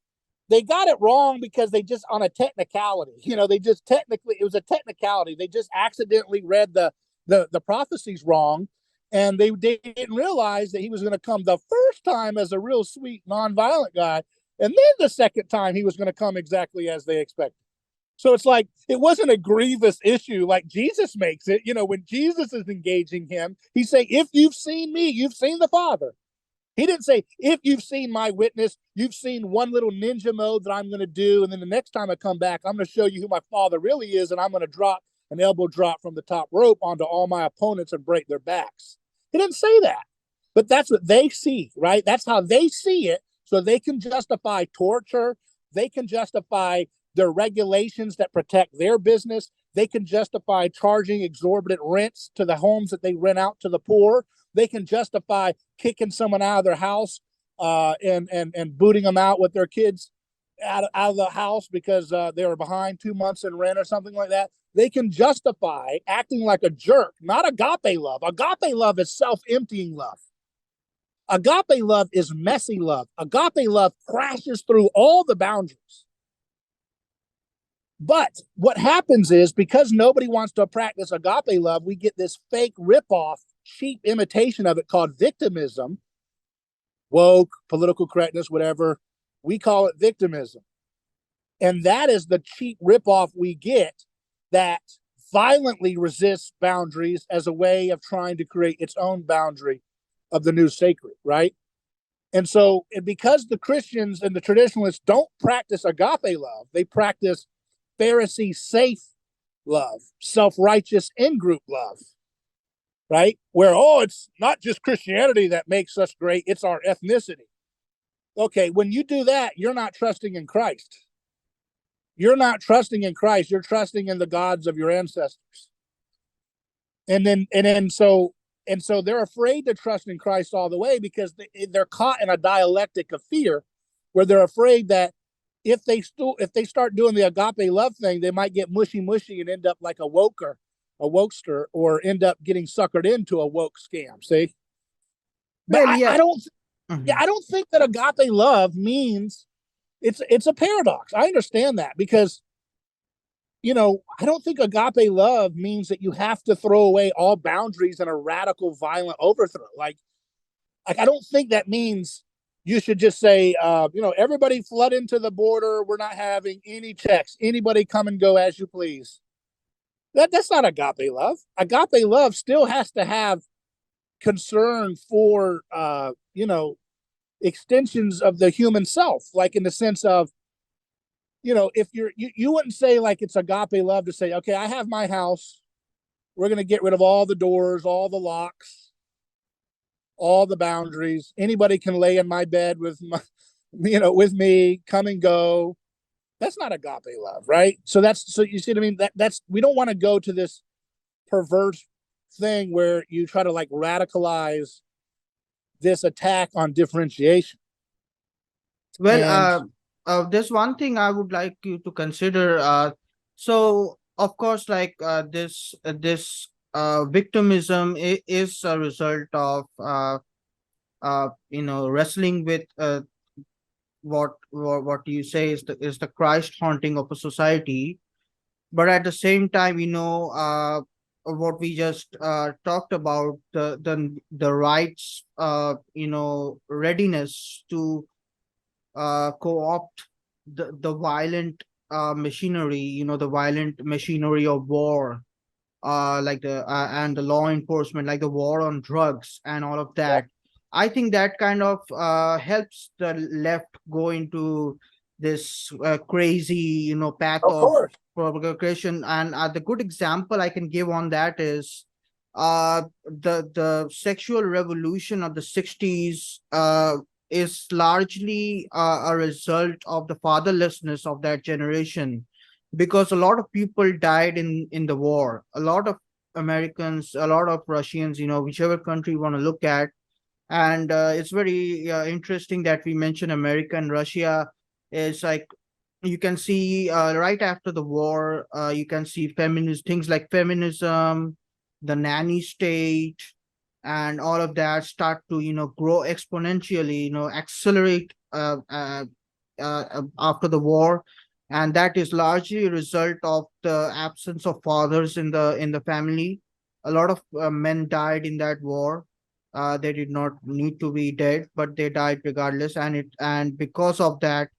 they got it wrong because they just on a technicality, they just technically, it was a technicality. They just accidentally read the prophecies wrong. And they didn't realize that he was going to come the first time as a real sweet, nonviolent guy. And then the second time he was going to come exactly as they expected. So it's like, it wasn't a grievous issue like Jesus makes it. When Jesus is engaging him, he's saying, if you've seen me, you've seen the Father. He didn't say, if you've seen my witness, you've seen one little ninja mode that I'm going to do. And then the next time I come back, I'm going to show you who my Father really is. And I'm going to drop an elbow drop from the top rope onto all my opponents and break their backs. He didn't say that. But that's what they see, right? That's how they see it. So they can justify torture. They can justify their regulations that protect their business. They can justify charging exorbitant rents to the homes that they rent out to the poor. They can justify kicking someone out of their house and booting them out with their kids out of the house because they were behind 2 months in rent or something like that. They can justify acting like a jerk, not agape love. Agape love is self-emptying love. Agape love is messy love. Agape love crashes through all the boundaries. But what happens is, because nobody wants to practice agape love, we get this fake ripoff, cheap imitation of it called victimism, woke, political correctness, whatever. We call it victimism. And that is the cheap ripoff we get that violently resists boundaries as a way of trying to create its own boundary of the new sacred, right? And so, because the Christians and the traditionalists don't practice agape love, they practice Pharisee safe love, self-righteous in-group love, right? Where, it's not just Christianity that makes us great, it's our ethnicity. Okay, when you do that, you're not trusting in Christ. You're not trusting in Christ, you're trusting in the gods of your ancestors. And so they're afraid to trust in Christ all the way because they're caught in a dialectic of fear where they're afraid that if they start doing the agape love thing, they might get mushy and end up like a wokester, or end up getting suckered into a woke scam. See, but Well, yeah. I don't, yeah, Mhm. I don't think that agape love means it's a paradox. I understand that because I don't think agape love means that you have to throw away all boundaries in a radical, violent overthrow. Like I don't think that means you should just say, everybody flood into the border. We're not having any checks. Anybody come and go as you please. That's not agape love. Agape love still has to have concern for, extensions of the human self, like in the sense of, if you wouldn't say like it's agape love to say, okay, I have my house. We're going to get rid of all the doors, all the locks, all the boundaries. Anybody can lay in my bed with with me, come and go. That's not agape love, right? So you see what I mean? That's we don't want to go to this perverse thing where you try to like radicalize this attack on differentiation. Well, And there's one thing I would like you to consider. So of course, like this victimism is a result of wrestling with what you say is the Christ haunting of a society. But at the same time, what we just talked about, the rights, readiness to co-opt the violent machinery, the violent machinery of war, like the and the law enforcement, like the war on drugs and all of that. I think that kind of helps the left go into this crazy, path of of course, provocation. And the good example I can give on that is the sexual revolution of the 60s is largely a result of the fatherlessness of that generation, because a lot of people died in the war. A lot of Americans, a lot of Russians, whichever country you want to look at. And it's very interesting that we mention America and Russia. Is like, you can see right after the war, you can see feminist things like feminism, the nanny state, and all of that start to grow exponentially, accelerate after the war. And that is largely a result of the absence of fathers in the family. A lot of men died in that war. They did not need to be dead, but they died regardless. And because of that,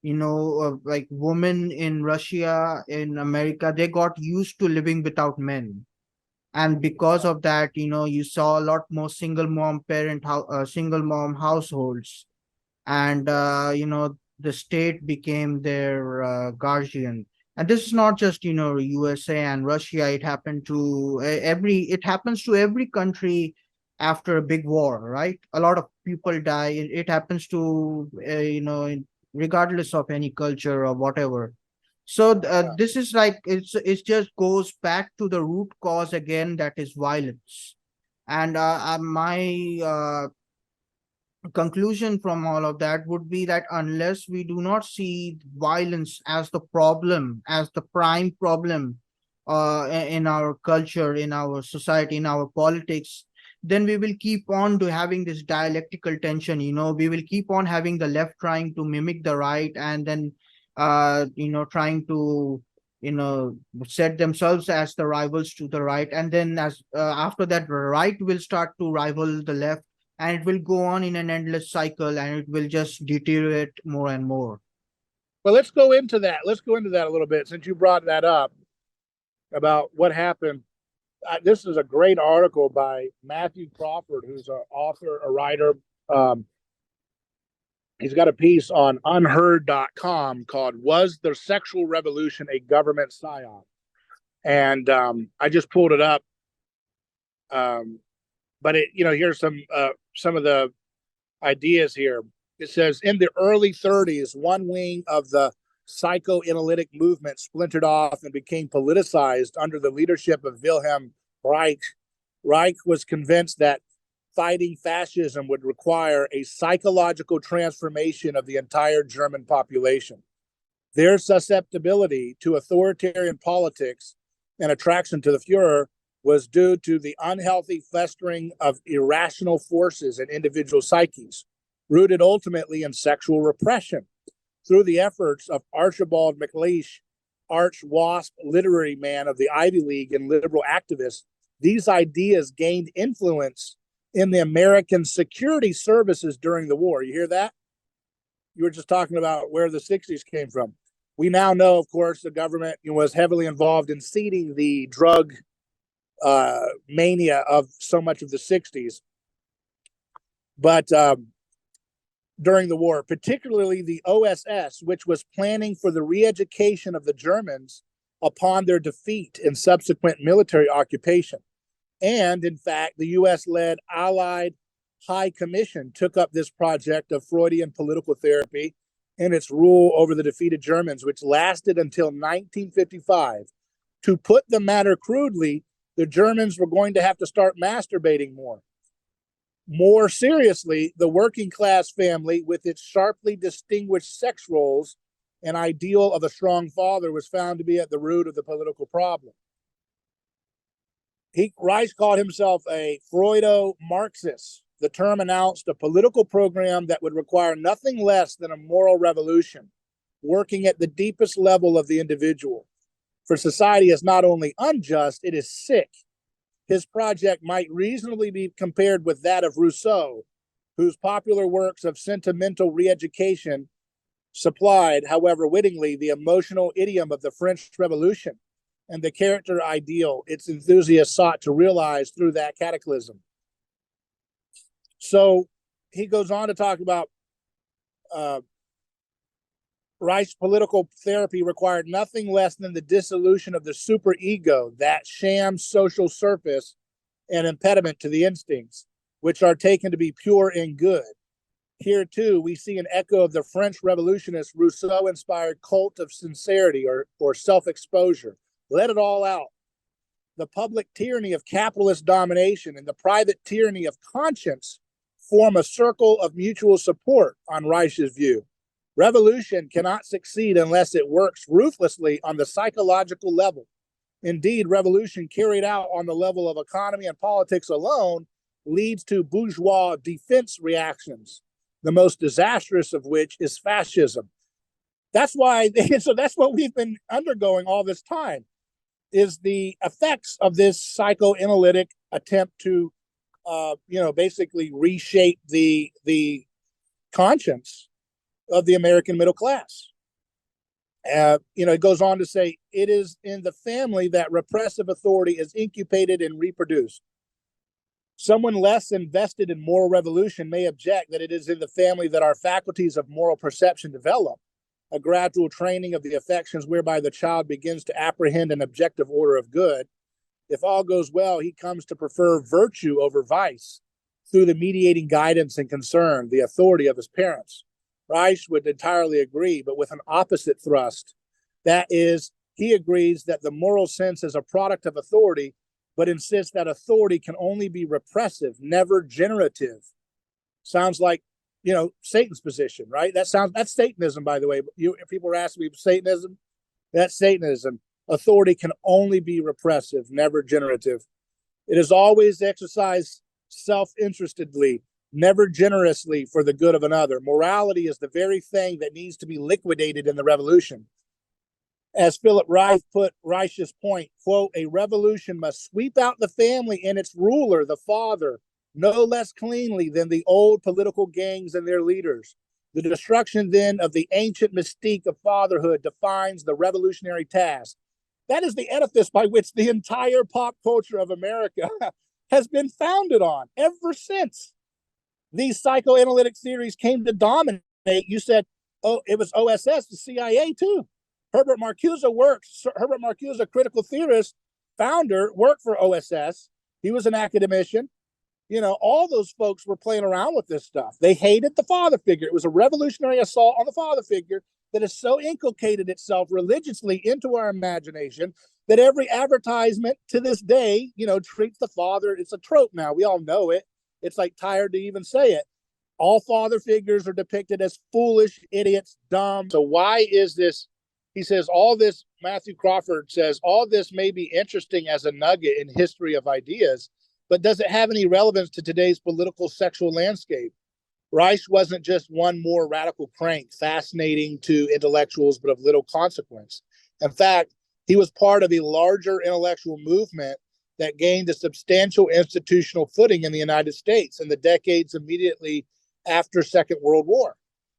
like women in Russia, in America, they got used to living without men. And because of that, you saw a lot more single mom households. And the state became their guardian. And this is not just USA and Russia. It happened to it happens to every country after a big war, right? A lot of people die. It happens to regardless of any culture or whatever. So this is like, it just goes back to the root cause again, that is violence. And my conclusion from all of that would be that unless we do not see violence as the problem, as the prime problem in our culture, in our society, in our politics, then we will keep on to having this dialectical tension. We will keep on having the left trying to mimic the right, and then trying to set themselves as the rivals to the right. And then as after that, the right will start to rival the left, and it will go on in an endless cycle, and it will just deteriorate more and more. well, let's go into that. Let's go into that a little bit since you brought that up about what happened. This is a great article by Matthew Crawford, who's an author, a writer. He's got a piece on unheard.com called "Was the Sexual Revolution a Government Psyop?" And I just pulled it up. But here's some of the ideas here. It says in the early 30s, one wing of the psychoanalytic movement splintered off and became politicized under the leadership of Wilhelm Reich. Reich was convinced that fighting fascism would require a psychological transformation of the entire German population. Their susceptibility to authoritarian politics and attraction to the Fuhrer was due to the unhealthy festering of irrational forces in individual psyches, rooted ultimately in sexual repression. Through the efforts of Archibald MacLeish, arch wasp literary man of the Ivy League and liberal activists, these ideas gained influence in the American security services during the war. You hear that? You were just talking about where the 60s came from. We now know, of course, the government was heavily involved in seeding the drug mania of so much of the 60s. But during the war, particularly the OSS, which was planning for the re-education of the Germans upon their defeat in subsequent military occupation. And in fact, the US-led Allied High Commission took up this project of Freudian political therapy and its rule over the defeated Germans, which lasted until 1955. To put the matter crudely, the Germans were going to have to start masturbating more. More seriously, the working class family, with its sharply distinguished sex roles, an ideal of a strong father, was found to be at the root of the political problem. Reich called himself a Freudo-Marxist. The term announced a political program that would require nothing less than a moral revolution, working at the deepest level of the individual. For society is not only unjust, it is sick. His project might reasonably be compared with that of Rousseau, whose popular works of sentimental re-education supplied, however wittingly, the emotional idiom of the French Revolution and the character ideal its enthusiasts sought to realize through that cataclysm. So he goes on to talk about Reich's political therapy required nothing less than the dissolution of the superego, that sham social surface and impediment to the instincts, which are taken to be pure and good. Here, too, we see an echo of the French revolutionist Rousseau-inspired cult of sincerity or self-exposure. Let it all out. The public tyranny of capitalist domination and the private tyranny of conscience form a circle of mutual support on Reich's view. Revolution cannot succeed unless it works ruthlessly on the psychological level. Indeed, revolution carried out on the level of economy and politics alone leads to bourgeois defense reactions, the most disastrous of which is fascism. That's why, so that's what we've been undergoing all this time, is the effects of this psychoanalytic attempt to, basically reshape the conscience of the American middle class. It goes on to say, it is in the family that repressive authority is incubated and reproduced. Someone less invested in moral revolution may object that it is in the family that our faculties of moral perception develop, a gradual training of the affections whereby the child begins to apprehend an objective order of good. If all goes well, he comes to prefer virtue over vice through the mediating guidance and concern, the authority of his parents. Reich would entirely agree, but with an opposite thrust. That is, he agrees that the moral sense is a product of authority, but insists that authority can only be repressive, never generative. Sounds like, Satan's position, right? That's Satanism, by the way. People are asking me, Satanism? That's Satanism. Authority can only be repressive, never generative. It is always exercised self-interestedly, never generously for the good of another. Morality is the very thing that needs to be liquidated in the revolution. As Philip Reich put Reich's point, quote, a revolution must sweep out the family and its ruler, the father, no less cleanly than the old political gangs and their leaders. The destruction then of the ancient mystique of fatherhood defines the revolutionary task. That is the edifice by which the entire pop culture of America has been founded on ever since these psychoanalytic theories came to dominate. You said, it was OSS, the CIA too. Herbert Marcuse, critical theorist, founder, worked for OSS. He was an academician. All those folks were playing around with this stuff. They hated the father figure. It was a revolutionary assault on the father figure that has so inculcated itself religiously into our imagination that every advertisement to this day, treats the father. It's a trope now. We all know it. It's like tired to even say it. All father figures are depicted as foolish, idiots, dumb. So why is this? He says, Matthew Crawford says, all this may be interesting as a nugget in history of ideas, but does it have any relevance to today's political sexual landscape? Reich wasn't just one more radical crank, fascinating to intellectuals, but of little consequence. In fact, he was part of a larger intellectual movement that gained a substantial institutional footing in the United States in the decades immediately after Second World War.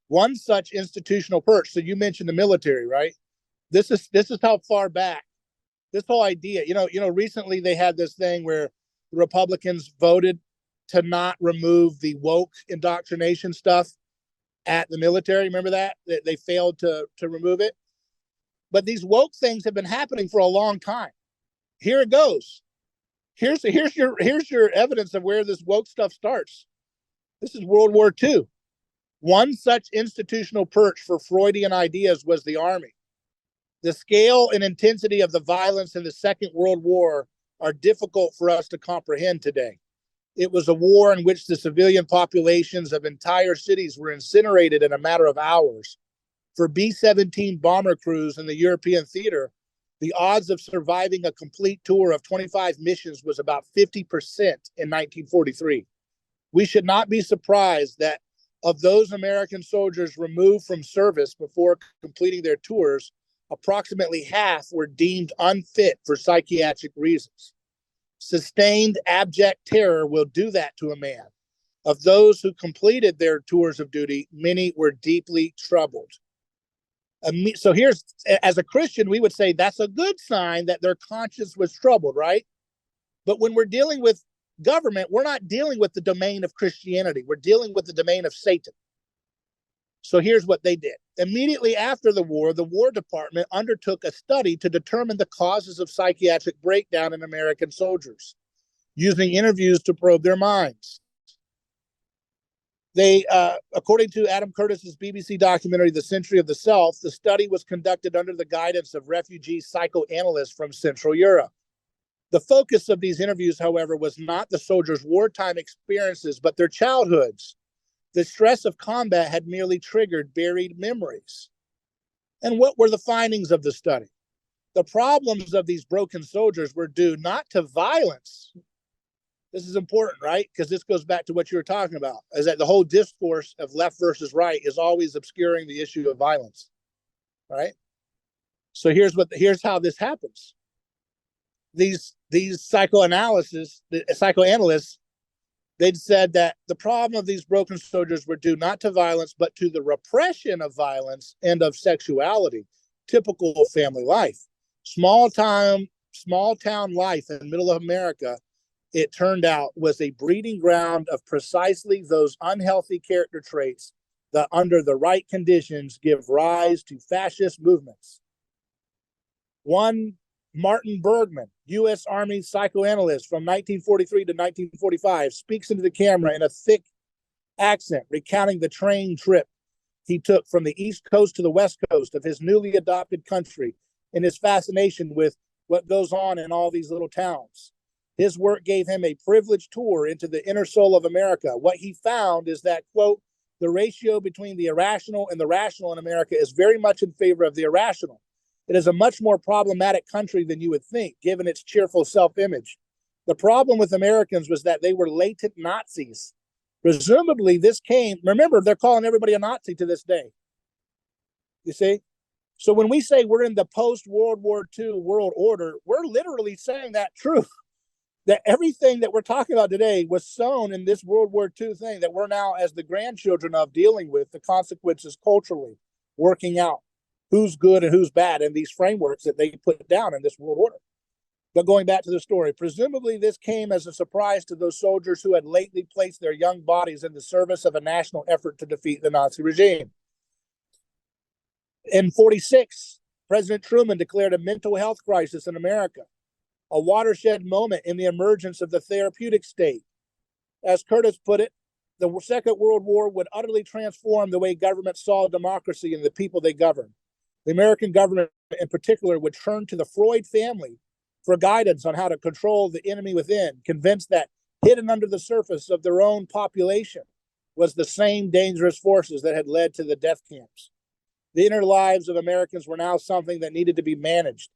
One such institutional perch, so you mentioned the military, right? This is how far back this whole idea, recently they had this thing where the Republicans voted to not remove the woke indoctrination stuff at the military. Remember that they failed to remove it. But these woke things have been happening for a long time. Here it goes. Here's your evidence of where this woke stuff starts. This is World War II. One such institutional perch for Freudian ideas was the army. The scale and intensity of the violence in the Second World War are difficult for us to comprehend today. It was a war in which the civilian populations of entire cities were incinerated in a matter of hours. For B-17 bomber crews in the European theater, the odds of surviving a complete tour of 25 missions was about 50% in 1943. We should not be surprised that of those American soldiers removed from service before completing their tours, approximately half were deemed unfit for psychiatric reasons. Sustained abject terror will do that to a man. Of those who completed their tours of duty, many were deeply troubled. So here's, as a Christian, we would say that's a good sign that their conscience was troubled, right? But when we're dealing with government, we're not dealing with the domain of Christianity. We're dealing with the domain of Satan. So here's what they did. Immediately after the War Department undertook a study to determine the causes of psychiatric breakdown in American soldiers, using interviews to probe their minds. They, according to Adam Curtis's BBC documentary, The Century of the Self, the study was conducted under the guidance of refugee psychoanalysts from Central Europe. The focus of these interviews, however, was not the soldiers' wartime experiences, but their childhoods. The stress of combat had merely triggered buried memories. And what were the findings of the study? The problems of these broken soldiers were due not to violence. This is important, right? Because this goes back to what you were talking about, is that the whole discourse of left versus right is always obscuring the issue of violence, right? So here's how this happens. These psychoanalysts, they'd said that the problem of these broken soldiers were due not to violence, but to the repression of violence and of sexuality, typical of family life. Small town life in the middle of America, it turned out, was a breeding ground of precisely those unhealthy character traits that under the right conditions give rise to fascist movements. One Martin Bergman, U.S. Army psychoanalyst from 1943 to 1945, speaks into the camera in a thick accent, recounting the train trip he took from the East Coast to the West Coast of his newly adopted country and his fascination with what goes on in all these little towns. His work gave him a privileged tour into the inner soul of America. What he found is that, quote, the ratio between the irrational and the rational in America is very much in favor of the irrational. It is a much more problematic country than you would think, given its cheerful self-image. The problem with Americans was that they were latent Nazis. Presumably this came, remember, they're calling everybody a Nazi to this day. You see? So when we say we're in the post-World War II world order, we're literally saying that truth. That everything that we're talking about today was sown in this World War II thing that we're now, as the grandchildren of, dealing with the consequences culturally, working out who's good and who's bad in these frameworks that they put down in this world order. But going back to the story, presumably this came as a surprise to those soldiers who had lately placed their young bodies in the service of a national effort to defeat the Nazi regime. In 1946, President Truman declared a mental health crisis in America, a watershed moment in the emergence of the therapeutic state. As Curtis put it, the Second World War would utterly transform the way government saw democracy and the people they governed. The American government in particular would turn to the Freud family for guidance on how to control the enemy within, convinced that hidden under the surface of their own population was the same dangerous forces that had led to the death camps. The inner lives of Americans were now something that needed to be managed.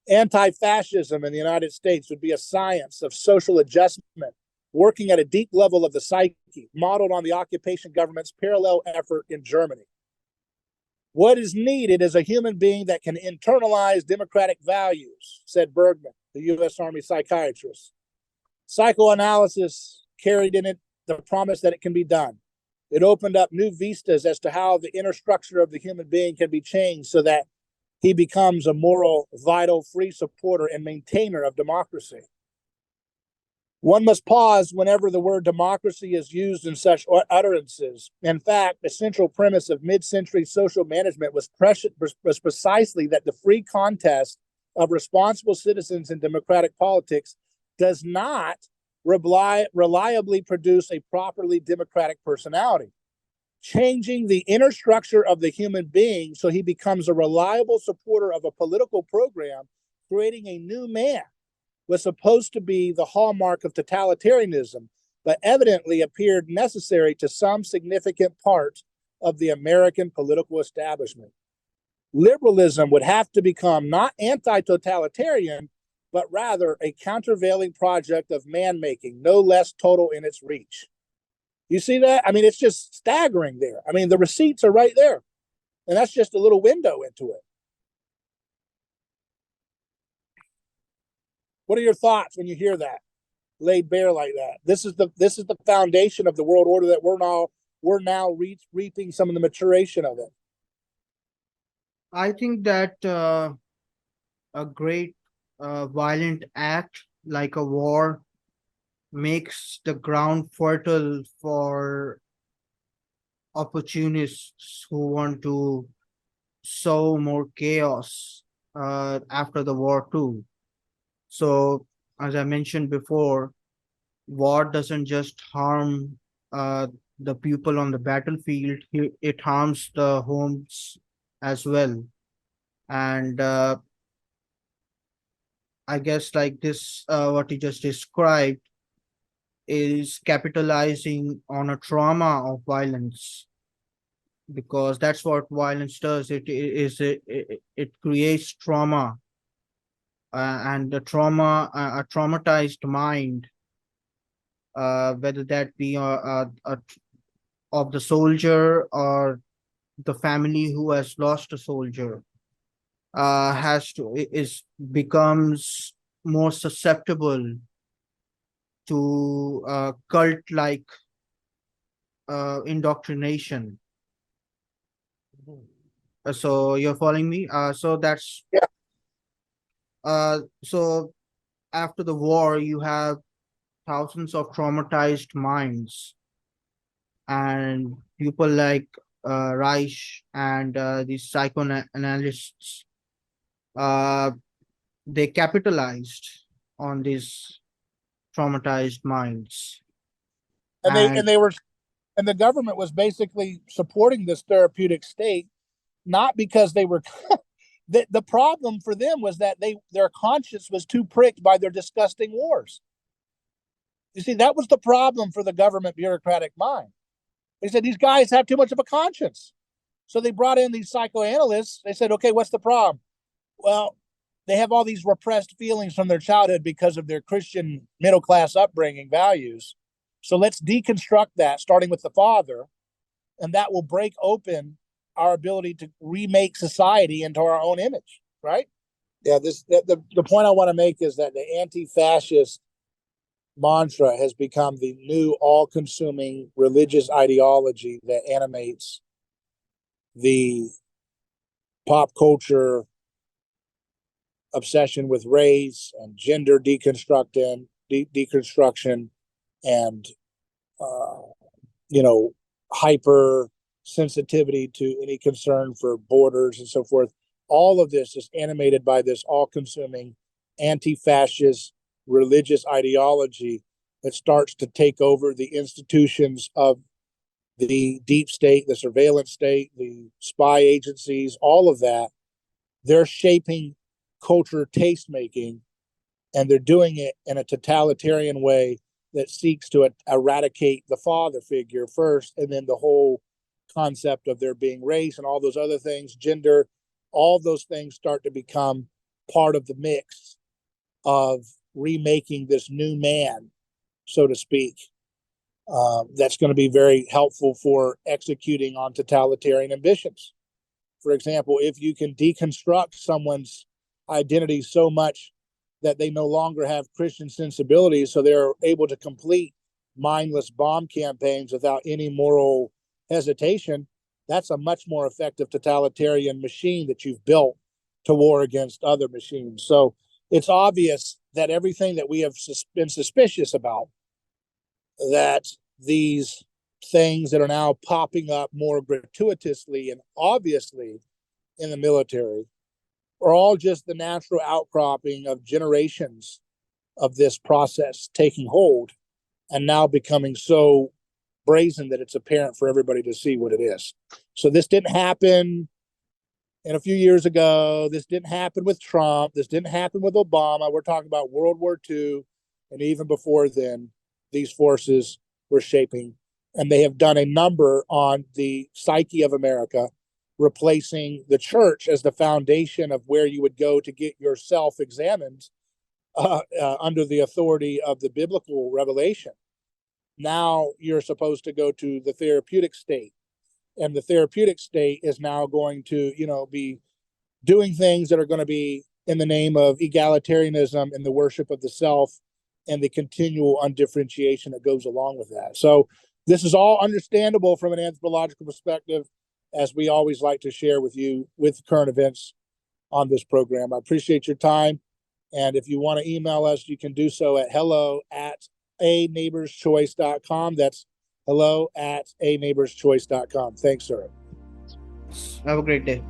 Anti-fascism in the United States would be a science of social adjustment, working at a deep level of the psyche, modeled on the occupation government's parallel effort in Germany. What is needed is a human being that can internalize democratic values, said Bergman, the U.S. Army psychiatrist. Psychoanalysis carried in it the promise that it can be done. It opened up new vistas as to how the inner structure of the human being can be changed so that he becomes a moral, vital, free supporter and maintainer of democracy. One must pause whenever the word democracy is used in such utterances. In fact, the central premise of mid-century social management was precisely that the free contest of responsible citizens in democratic politics does not reliably produce a properly democratic personality, changing the inner structure of the human being so he becomes a reliable supporter of a political program, creating a new man, was supposed to be the hallmark of totalitarianism, but evidently appeared necessary to some significant part of the American political establishment. Liberalism would have to become not anti-totalitarian, but rather a countervailing project of man-making, no less total in its reach. You see that? I mean, it's just staggering there. I mean, the receipts are right there. And that's just a little window into it. What are your thoughts when you hear that laid bare like that? This is the foundation of the world order that we're now reaping some of the maturation of it. I think that a great violent act like a war makes the ground fertile for opportunists who want to sow more chaos after the war too. So, as I mentioned before, war doesn't just harm the people on the battlefield, it harms the homes as well. And I guess like this, what you just described is capitalizing on a trauma of violence, because that's what violence does. It creates trauma, and the trauma, a traumatized mind, whether that be of the soldier or the family who has lost a soldier, is becomes more susceptible to cult like indoctrination. So you're following me? So that's Yeah. So after the war, you have thousands of traumatized minds, and people like Reich and these psychoanalysts, uh, they capitalized on these traumatized minds. And they And and the government was basically supporting this therapeutic state, not because they were the problem for them was that their conscience was too pricked by their disgusting wars. You see, that was the problem for the government bureaucratic mind. They said these guys have too much of a conscience. So they brought in these psychoanalysts. They said, okay, what's the problem? Well, they have all these repressed feelings from their childhood because of their Christian middle class upbringing values. So let's deconstruct that, starting with the father, and that will break open our ability to remake society into our own image, right? Yeah, the point I want to make is that the anti-fascist mantra has become the new all-consuming religious ideology that animates the pop culture obsession with race and gender deconstruction, and uh, hyper sensitivity to any concern for borders and so forth. All of this is animated by this all-consuming anti-fascist religious ideology that starts to take over the institutions of the deep state, the surveillance state, the spy agencies, all of that. They're shaping culture taste making, and they're doing it in a totalitarian way that seeks to eradicate the father figure first, and then the whole concept of there being race and all those other things, gender, all those things start to become part of the mix of remaking this new man, so to speak. That's going to be very helpful for executing on totalitarian ambitions. For example, if you can deconstruct someone's identity so much that they no longer have Christian sensibilities, so they're able to complete mindless bomb campaigns without any moral hesitation, that's a much more effective totalitarian machine that you've built to war against other machines. So it's obvious that everything that we have been suspicious about, that these things that are now popping up more gratuitously and obviously in the military are all just the natural outcropping of generations of this process taking hold and now becoming so brazen that it's apparent for everybody to see what it is. So this didn't happen in a few years ago. This didn't happen with Trump. This didn't happen with Obama. We're talking about World War II. And even before then, these forces were shaping, and they have done a number on the psyche of America, replacing the church as the foundation of where you would go to get yourself examined under the authority of the biblical revelation. Now you're supposed to go to the therapeutic state, and the therapeutic state is now going to, be doing things that are going to be in the name of egalitarianism and the worship of the self and the continual undifferentiation that goes along with that. So this is all understandable from an anthropological perspective, as we always like to share with you with current events on this program. I appreciate your time. And if you want to email us, you can do so at hello@aneighborschoice.com. That's hello@aneighborschoice.com. Thanks, sir. Have a great day.